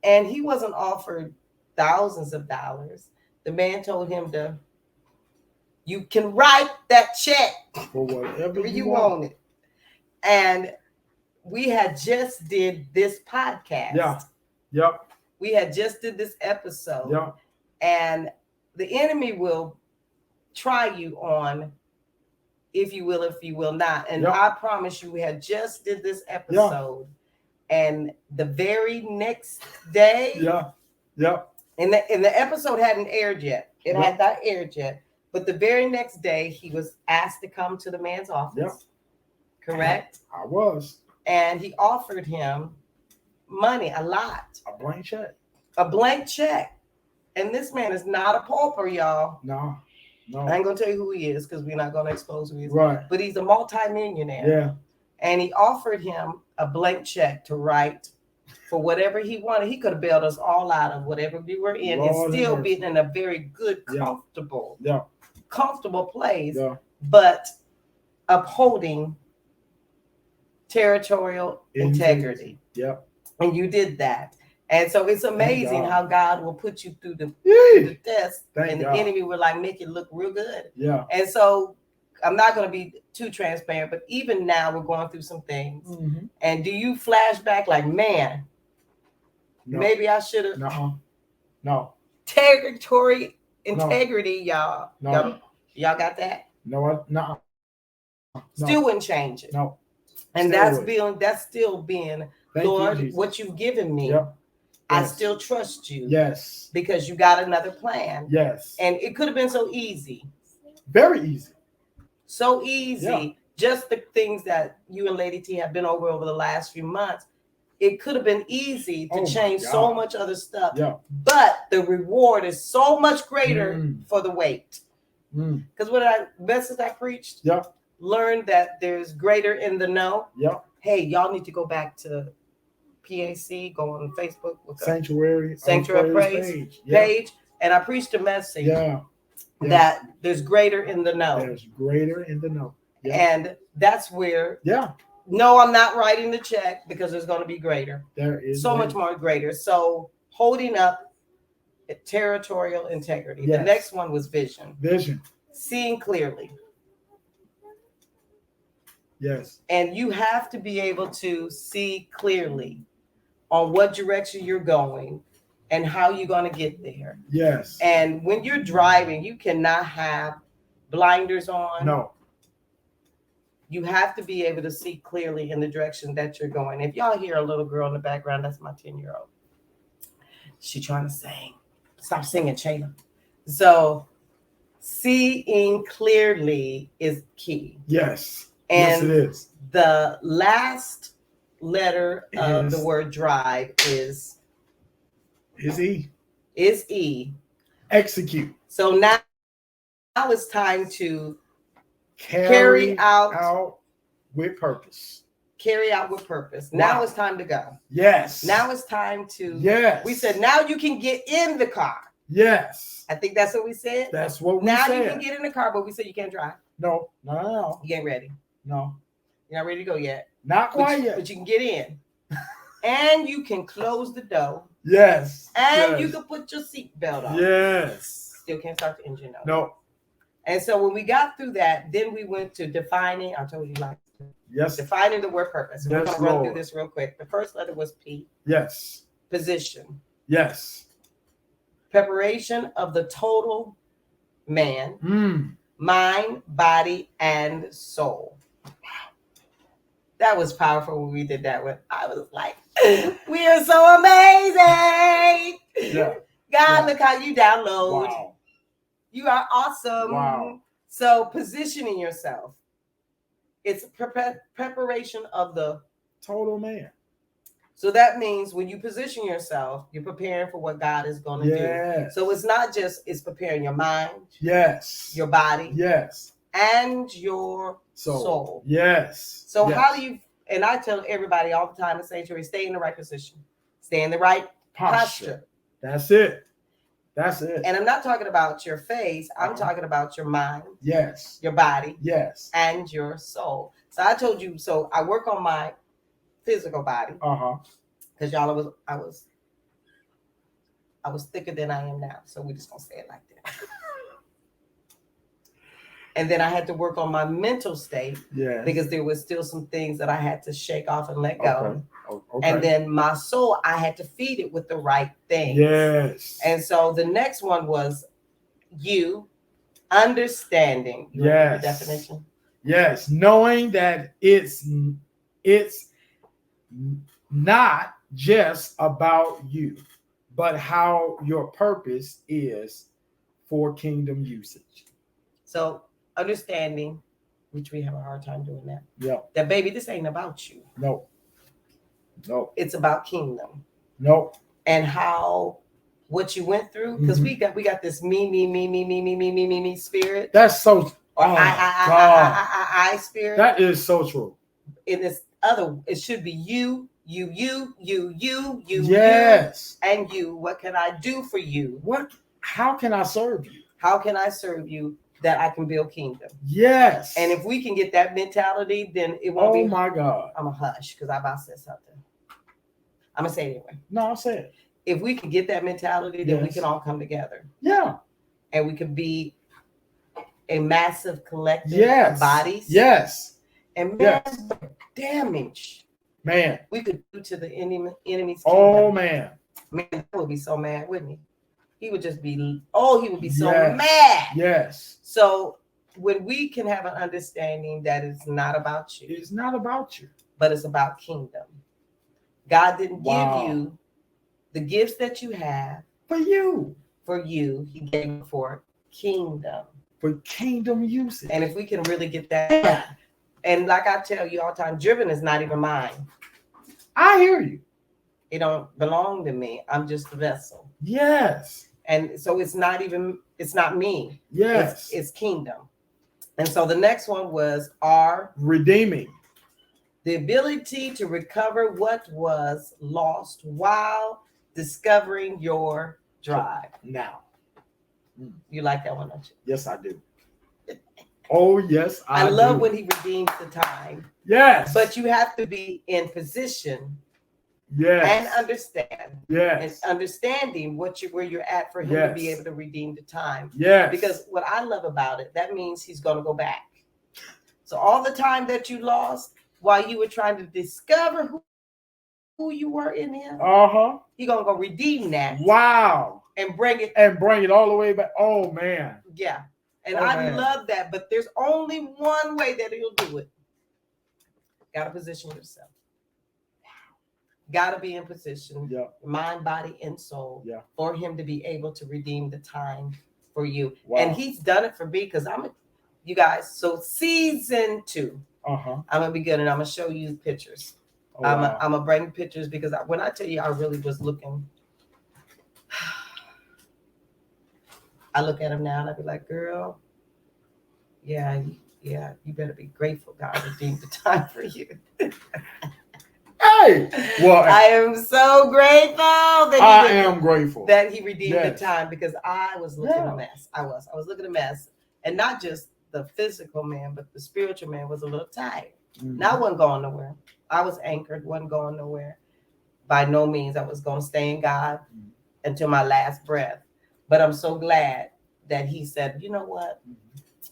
And he wasn't offered thousands of dollars. The man told him you can write that check for whatever you want it. And we had just did this podcast. We had just did this episode. And the enemy will try you on if you will not. And I promise you, we had just did this episode. And the very next day, and the episode hadn't aired yet. It had not aired yet. But the very next day, he was asked to come to the man's office. Correct? I was. And he offered him money, a lot. A blank check. A blank check. And this man is not a pauper, y'all. No. I ain't going to tell you who he is because we're not going to expose who he is. Right. But he's a multi-millionaire. Yeah. And he offered him a blank check to write for whatever he wanted. He could have bailed us all out of whatever we were in Lord and still have been in a very good, Yeah. comfortable place, Yeah. but upholding territorial integrity. Yeah. And you did that. And so it's amazing God. how God will put you through the Yee. test, Thank and the God. enemy will like make it look real good. Yeah. And so I'm not going to be too transparent, but even now we're going through some things. Mm-hmm. And do you flash back like, man, No. maybe I should have? No. Territory integrity, y'all. No. Y'all got that? No. No. Still wouldn't change it. No. And Still that's still being, Thank you, Lord, Jesus. what you've given me. Yep. I Yes. still trust you. Yes. Because you got another plan. Yes. And it could have been so easy. Very easy. So easy. Yeah. Just the things that you and Lady T have been over the last few months. It could have been easy to change so much other stuff. Yeah. But the reward is so much greater for the wait. Because message I preached? Yeah. Learn that there's greater in the know. Yeah. Hey, y'all need to go back to PAC, go on Facebook with Sanctuary Praise page. And I preached a message that there's greater in the know. There's greater in the know. Yeah. And that's where, no, I'm not writing the check because there's going to be greater. There is so much more greater. So holding up territorial integrity. Yes. The next one was vision. Vision. Seeing clearly. Yes. And you have to be able to see clearly on what direction you're going and how you're going to get there. Yes. And when you're driving, you cannot have blinders on. No. You have to be able to see clearly in the direction that you're going. If y'all hear a little girl in the background, that's my 10-year-old. She's trying to sing. Stop singing, Shayla. So seeing clearly is key. Yes. And yes, it is. The last letter of the word drive is E. Is E. Execute. So now it's time to carry out with purpose. Carry out with purpose. Wow. Now it's time to go. Yes. Now it's time to. Yes. We said now you can get in the car. Yes. I think that's what we said. That's what we now said. Now you can get in the car, but we said you can't drive. No. You ain't ready. No. You're not ready to go yet. Not quite yet. But you can get in. And you can close the door. Yes. And you can put your seatbelt on. Yes. Still can't start the engine though. No. And so when we got through that, then we went to defining. I told you defining the word purpose. We're going to run through this real quick. The first letter was P. Yes. Position. Yes. Preparation of the total man, mind, body, and soul. Wow. That was powerful when we did that one. I was like, we are so amazing. Yeah. God, look how you download. Wow. You are awesome. Wow. So positioning yourself. It's preparation of the total man. So that means when you position yourself, you're preparing for what God is going to do. So it's not just, it's preparing your mind. Yes. Your body. Yes. And your soul. Yes. So how do you, and I tell everybody all the time in Sanctuary, stay in the right position. Stay in the right posture. That's it. That's it. And I'm not talking about your face. I'm talking about your mind. Yes. Your body. Yes. And your soul. So I told you, so I work on my physical body. Because y'all, I was thicker than I am now. So we're just gonna say it like that. And then I had to work on my mental state. Because there was still some things that I had to shake off and let go. Okay. And then my soul, I had to feed it with the right things. Yes. And so the next one was you understanding. You yes. The definition. Yes. Knowing that it's not just about you, but how your purpose is for kingdom usage. So understanding, which we have a hard time doing that. Yeah. That baby, this ain't about you. No. It's about kingdom. No. And how what you went through, because we got this me spirit. That's so. Or I spirit. That is so true. In this other, it should be you you, Yes. and you. What can I do for you? How can I serve you? How can I serve you that I can build kingdom? Yes. And if we can get that mentality, then it won't be. Oh my God. I'm a hush because I about said something. I'm gonna say it anyway. No, I'll say it. If we can get that mentality, then we Yes. can all come together. Yeah. And we can be a massive collective Yes. of bodies. Yes. And Yes. the damage Man. we could do to the enemy's kingdom. Oh man. Man, that would be so mad, wouldn't he? He would just be, he would be so Yes. mad. Yes. So when we can have an understanding that it's not about you, It's not about you, but it's about kingdom. God didn't Wow. give you the gifts that you have for you, for you. He gave them for kingdom. for kingdom usage. And if we can really get that, and like I tell you all the time, driven is not even mine. I hear you. It don't belong to me. I'm just the vessel. Yes. And so it's not me. Yes. It's kingdom. And so the next one was R, redeeming. the ability to recover what was lost while discovering your drive. Now. You like that one, don't you? Yes, I do. Oh, yes, I love do. when he redeems the time. Yes. But you have to be in position yes. and understand. Yes. And understanding where you're at for him to be able to redeem the time. Yes. Because what I love about it, that means he's going to go back. So all the time that you lost while you were trying to discover who you were in him, he's going to go redeem that. Wow. And bring it all the way back. Oh man. Yeah. And I love that, but there's only one way that he'll do it. Got to position yourself. Got to be in position, mind, body, and soul, for him to be able to redeem the time for you. Wow. And he's done it for me because you guys. So season 2, I'm gonna be good, and I'm gonna show you pictures. Oh, I'm gonna bring pictures because when I tell you, I really was looking. I look at him now and I be like, girl, yeah, you better be grateful God redeemed the time for you. Hey, well, I am so grateful that I am grateful that he redeemed the time because I was looking a mess. I was looking a mess, and not just the physical man, but the spiritual man was a little tired. Now I wasn't going nowhere. I was anchored, wasn't going nowhere. By no means, I was going to stay in God until my last breath. But I'm so glad that he said, you know what?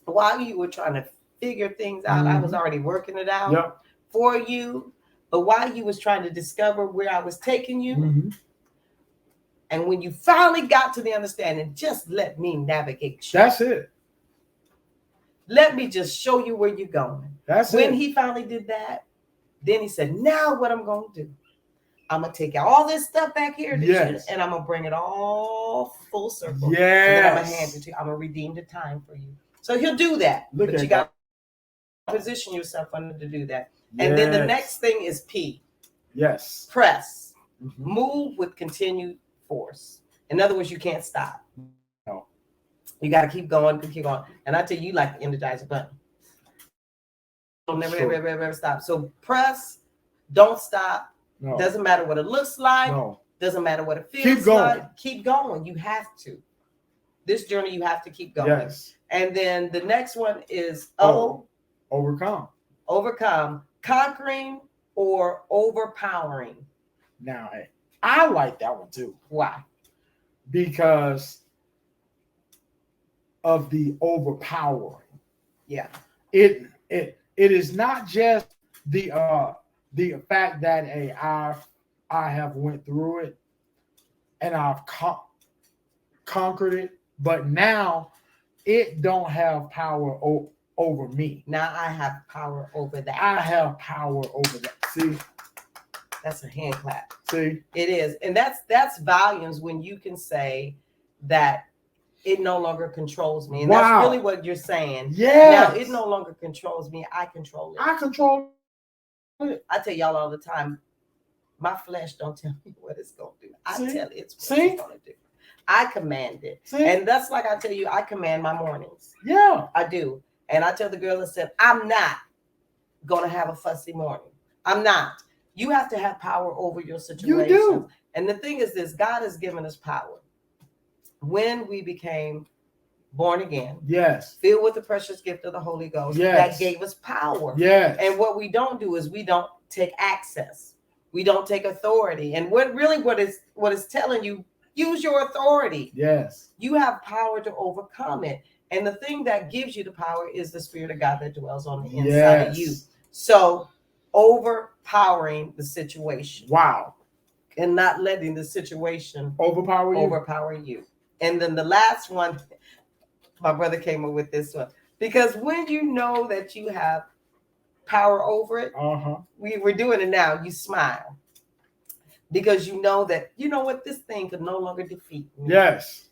While you were trying to figure things out, I was already working it out for you. But while you was trying to discover where I was taking you, and when you finally got to the understanding, just let me navigate you. That's it. Let me just show you where you're going. That's when he finally did that, then he said, now what I'm going to do, I'm going to take all this stuff back here and I'm going to bring it all full circle. Yes. And then I'm going to hand it to you. I'm going to redeem the time for you. So he'll do that. But you got to position yourself under to do that. And then the next thing is P. Yes. Press. Move with continued force. In other words, you can't stop. No. You got to keep going, And I tell you, like the Energizer button. Don't never stop. So press, don't stop. No. Doesn't matter what it looks like. No. Doesn't matter what it feels like. Keep going. You have to. This journey, you have to keep going. Yes. And then the next one is overcome. Overcome. Conquering or overpowering. Now, I like that one too. Why? Because of the overpowering. Yeah. It is not just the fact that I have went through it and I've conquered it, but now it don't have power over me. Now I have power over that. I have power over that. See, that's a hand clap. See, it is, and that's volumes when you can say that it no longer controls me, and that's really what you're saying. Yeah. Now it no longer controls me. I control it. I control it. I tell y'all all the time, my flesh don't tell me what it's gonna do. I tell it what it's gonna do. I command it, and that's like I tell you, I command my mornings. Yeah, I do. And I tell the girl, I said, I'm not going to have a fussy morning. I'm not. You have to have power over your You situation. do. And the thing is this, God has given us power. When we became born again, Yes. filled with the precious gift of the Holy Ghost, Yes. that gave us power. Yes. And what we don't do is we don't take access. We don't take authority. And what is telling you, use your authority. Yes. You have power to overcome it. And the thing that gives you the power is the Spirit of God that dwells on the inside of you. So overpowering the situation. Wow. And not letting the situation overpower you. And then the last one, my brother came up with this one. Because when you know that you have power over it, we're doing it now, you smile. Because you know that, you know what, this thing could no longer defeat me. Yes.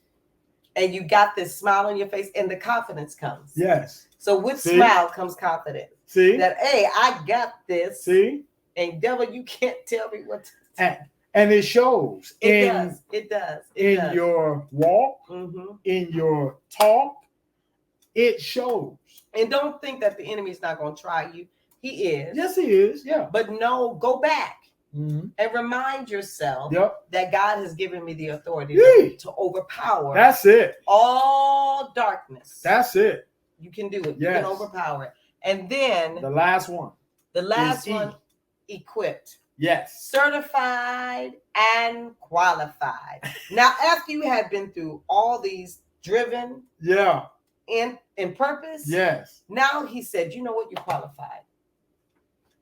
And you got this smile on your face and the confidence comes. Yes. So with smile comes confidence. See? That, hey, I got this. See? And devil, you can't tell me what to do. And it shows. It does. In your walk, in your talk, it shows. And don't think that the enemy is not going to try you. He is. Yes, he is. Yeah. But no, go back and remind yourself that God has given me the authority to overpower. That's it. All darkness. That's it. You can do it. Yes. You can overpower it. And then the last one. Equipped. Yes. Certified and qualified. Now, after you had been through all these driven in purpose, yes. Now he said, you know what, you're qualified.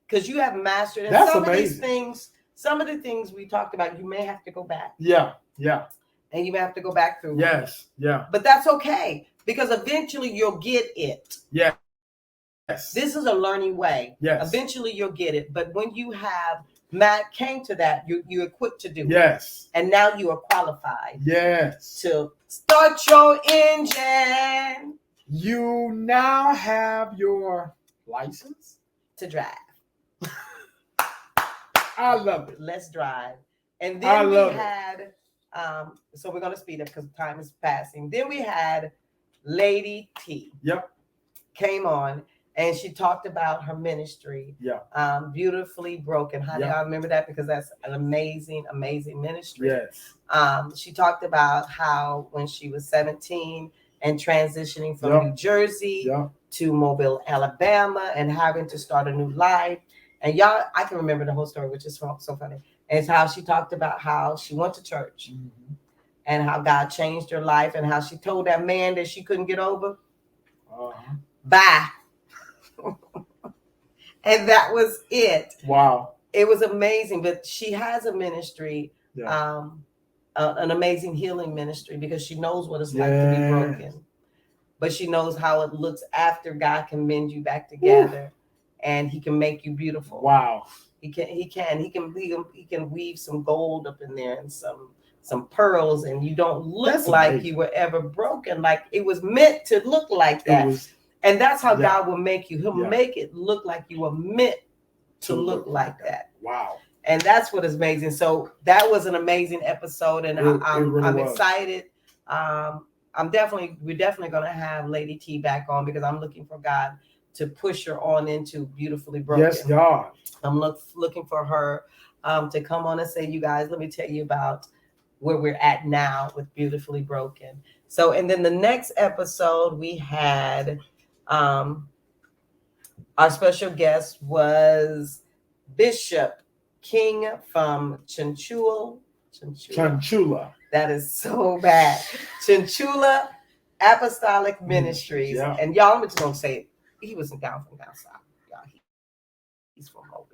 Because you have mastered. And That's some amazing. of these things, some of the things we talked about, you may have to go back. Yeah. Yeah. And you may have to go back through. Yes. Yeah. But that's okay. Because eventually you'll get it. Yeah. Yes. This is a learning way. Yes. Eventually you'll get it. But when you have Matt came to that, you're equipped to do it. Yes. And now you are qualified. Yes. To start your engine. You now have your license to drive. I love it. Let's drive. And then we had, so we're going to speed up because time is passing. Then we had Lady T. Yep. Came on. And she talked about her ministry, Beautifully Broken. How do y'all remember that? Because that's an amazing, amazing ministry. Yes. She talked about how when she was 17 and transitioning from New Jersey to Mobile, Alabama, and having to start a new life. And y'all, I can remember the whole story, which is so funny. And it's how she talked about how she went to church and how God changed her life and how she told that man that she couldn't get over, bye. And that was it. Wow. It was amazing. But she has a ministry, an amazing healing ministry, because she knows what it's like to be broken. But she knows how it looks after God can mend you back together and he can make you beautiful. Wow. He can weave some gold up in there and some pearls, and you don't look like you were ever broken. Like it was meant to look like that. And that's how God will make you. He'll make it look like you were meant to look like that. Wow. And that's what is amazing. So that was an amazing episode, and I'm excited. We're definitely going to have Lady T back on because I'm looking for God to push her on into Beautifully Broken. Yes, God. I'm looking for her to come on and say, you guys, let me tell you about where we're at now with Beautifully Broken. So, and then the next episode we had, our special guest was Bishop King from Chinchula. That is so bad. Chinchula Apostolic Ministries. Yeah. And y'all, I'm just going to say it. He wasn't down south. Y'all, he's from Mobile.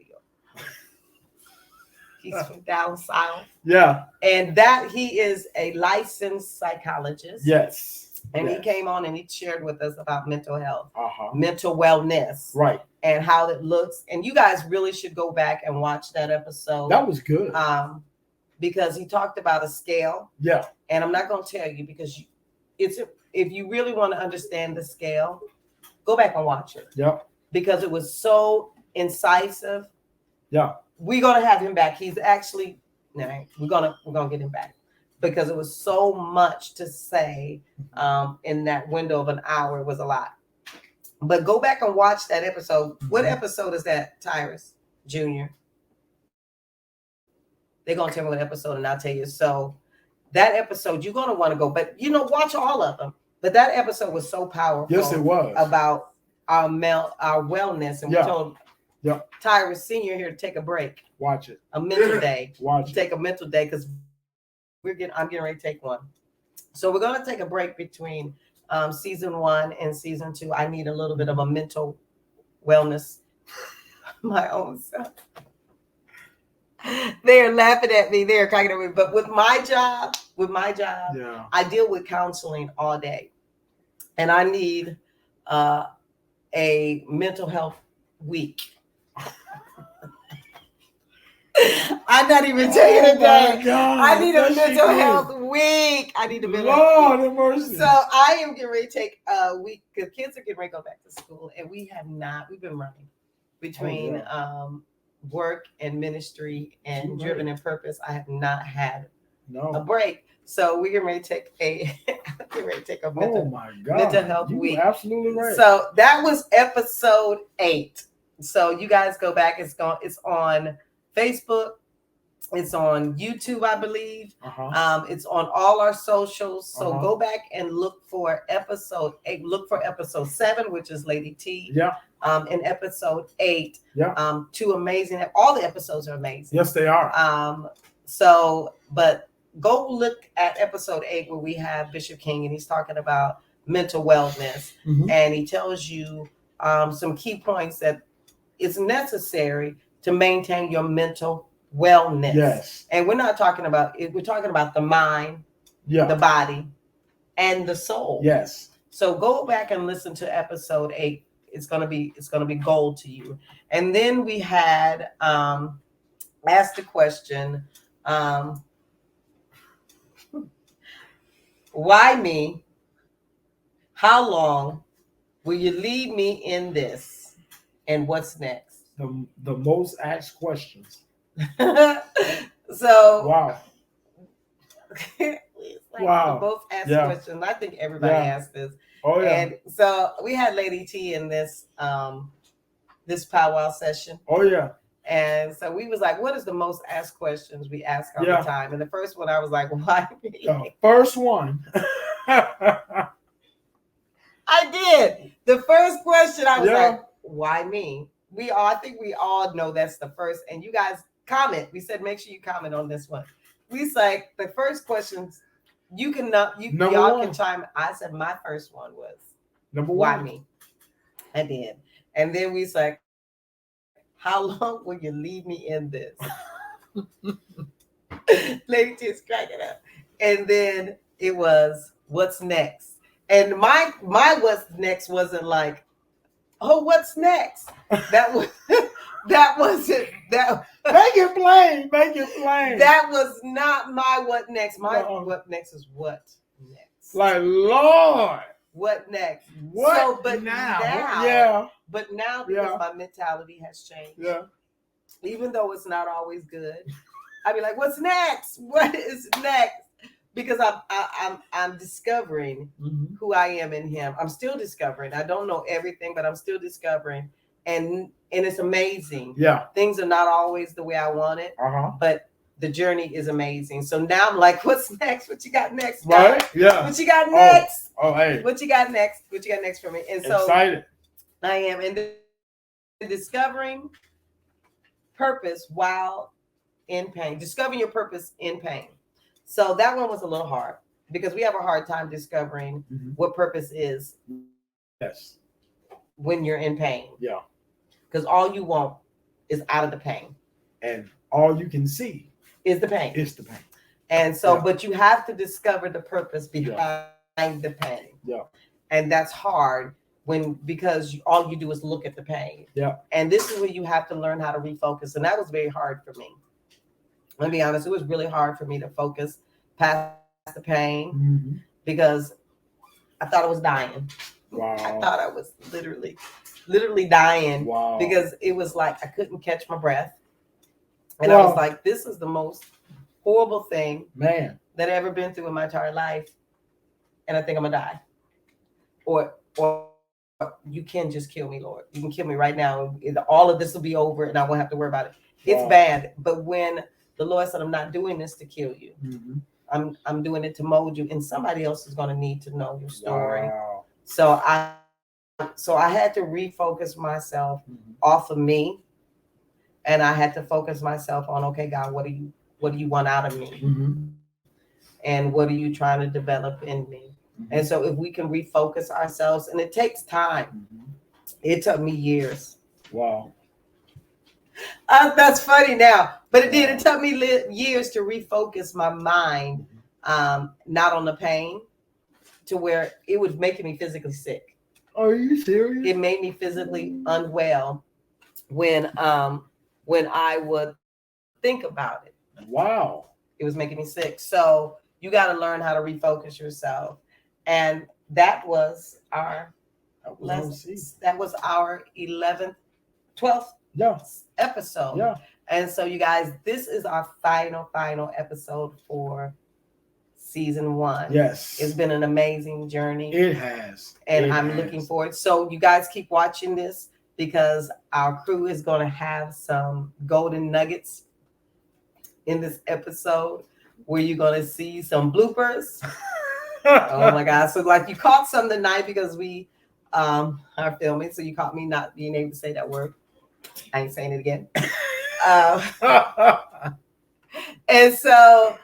He's from down south. Yeah. And that he is a licensed psychologist. Yes. And he came on and he shared with us about mental health, uh-huh. mental wellness, right, and how it looks. And you guys really should go back and watch that episode. That was good. Because he talked about a scale. Yeah. And I'm not going to tell you because if you really want to understand the scale, go back and watch it. Yeah. Because it was so incisive. Yeah. We're going to have him back. He's actually, no, we're going to get him back because it was so much to say in that window of an hour. It was a lot. But go back and watch that episode. What episode is that, Tyrus Jr.? they're gonna tell me what episode, and I'll tell you. So that episode, you're gonna want to go, but watch all of them. But that episode was so powerful. Yes, it was. About our wellness, and we told Tyrus Senior here to take a break. Watch it. A mental day. Watch it. Take a mental day because I'm getting ready to take one. So we're gonna take a break between season 1 and season 2. I need a little bit of a mental wellness. My own self. They're laughing at me. They're cracking at me. But with my job, yeah. I deal with counseling all day, and I need a mental health week. I'm not even taking a day. I need a mental health week. I need a mental health week. Mercy. So I am getting ready to take a week because kids are getting ready to go back to school, and we've been running between work and ministry and driven in purpose. I have not had a break. So we're getting ready to take a mental health week. Absolutely right. So that was episode 8. So you guys go back. It's on Facebook. It's on YouTube, I believe. It's on all our socials. So go back and look for episode 8. Look for episode 7, which is Lady T. Yeah. In episode 8. Yeah. 2 amazing. All the episodes are amazing. Yes, they are. But go look at episode 8 where we have Bishop King, and he's talking about mental wellness, and he tells you some key points that is necessary to maintain your mental wellness. Yes. And we're not talking about it. We're talking about the mind, the body, and the soul. Yes. So go back and listen to episode 8. It's gonna be gold to you. And then we had asked the question, why me? How long will you leave me in this? And what's next? The most asked questions. So wow. Wow. We both asked questions. I think everybody asked this. Oh yeah. And so we had Lady T in this this powwow session. Oh yeah. And so we was like, what is the most asked questions we ask all the time? And the first one I was like, why me? First one. I did. The first question I was like, why me? I think we all know that's the first. And you guys comment. We said make sure you comment on this one. We like the first questions. Y'all can chime. I said my first one was number why 1. me? I did. And then we said, how long will you leave me in this? Lady T is cracking up. And then it was what's next? And my what's next wasn't like, oh, what's next? That was that wasn't that. Make it plain. Make it plain. That was not my what next. My what next is what next. Like Lord, what next? What? So, but now, But now because my mentality has changed. Yeah. Even though it's not always good, I'd be like, what's next? What is next? Because I'm discovering who I am in him. I'm still discovering. I don't know everything, but I'm still discovering. And it's amazing. Yeah. Things are not always the way I want it. But the journey is amazing. So now I'm like, what's next? What you got next? Right? Yeah. What you got next? Oh, hey. What you got next? What you got next for me? And so excited. I am. And discovering purpose while in pain. Discovering your purpose in pain. So that one was a little hard because we have a hard time discovering what purpose is. Yes. When you're in pain. Yeah. Because all you want is out of the pain. And all you can see is the pain. It's the pain. And so, but you have to discover the purpose behind the pain. Yeah. And that's hard because all you do is look at the pain. Yeah. And this is where you have to learn how to refocus. And that was very hard for me. Let me be honest, it was really hard for me to focus past the pain because I thought I was dying. Wow. I thought I was literally dying. Wow. Because it was like I couldn't catch my breath. And I was like, this is the most horrible thing that I ever been through in my entire life. And I think I'm gonna die. Or you can just kill me, Lord. You can kill me right now. All of this will be over and I won't have to worry about it. It's bad. But when the Lord said, I'm not doing this to kill you. Mhm. I'm doing it to mold you, and somebody else is going to need to know your story. Wow. So I had to refocus myself Mhm. off of me, and I had to focus myself on, okay, God, what do you want out of me, Mhm. and what are you trying to develop in me? Mhm. And so if we can refocus ourselves, and it takes time. Mhm. It took me years. Wow. That's funny now, but it did. Wow. It took me years to refocus my mind, not on the pain, to where it was making me physically sick. Are you serious? It made me physically unwell when I would think about it. Wow. It was making me sick. So you got to learn how to refocus yourself, and that was our that was our 11th, 12th episode. Yeah. And so, you guys, this is our final episode for season 1. Yes. It's been an amazing journey. It has. And I'm looking forward. So you guys keep watching this, because our crew is going to have some golden nuggets in this episode where you're going to see some bloopers. Oh my God. So like you caught some tonight because we are filming. So you caught me not being able to say that word. I ain't saying it again. And so,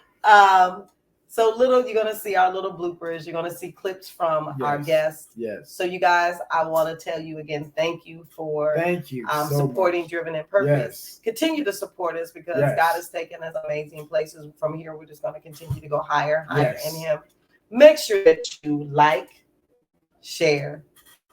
you're going to see our little bloopers. You're going to see clips from our guests. Yes. So you guys, I want to tell you again, thank you for so supporting much. Driven in Purpose. Yes. Continue to support us, because God has taken us amazing places. From here, we're just going to continue to go higher in Him. Make sure that you like, share,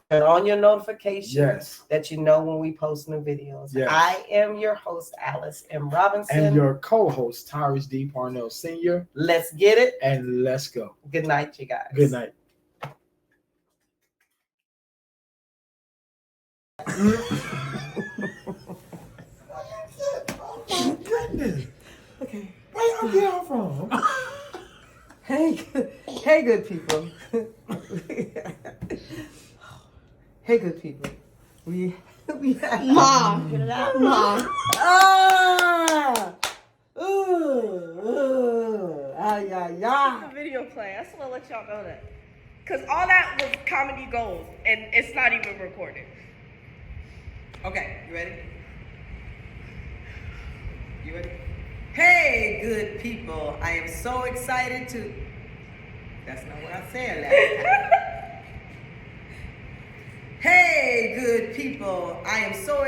turn on your notifications, that you know when we post new videos. Yes. I am your host, Alice M. Robinson. And your co-host, Tyrus D. Parnell Sr. Let's get it. And let's go. Good night, you guys. Good night. Oh, goodness. Okay. Where y'all get off from? Hey, good people. Hey, good people. We Mom, get it out, Mom. The Video play. I just want to let y'all know that, cause all that was comedy gold, and it's not even recorded. Okay, you ready? You ready? Hey, good people. I am so excited to... That's not what I said last time. Hey, good people. I am so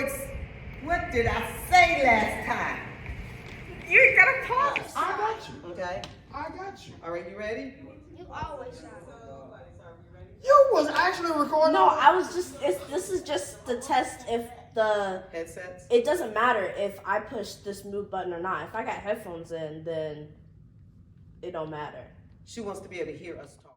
What did I say last time? You gotta pause. I got you. Okay. I got you. All right, you ready? You always sound. You was actually recording. No, I was just. This is just the test. If the Headsets? it doesn't matter if I push this mute button or not. If I got headphones in, then it don't matter. She wants to be able to hear us talk.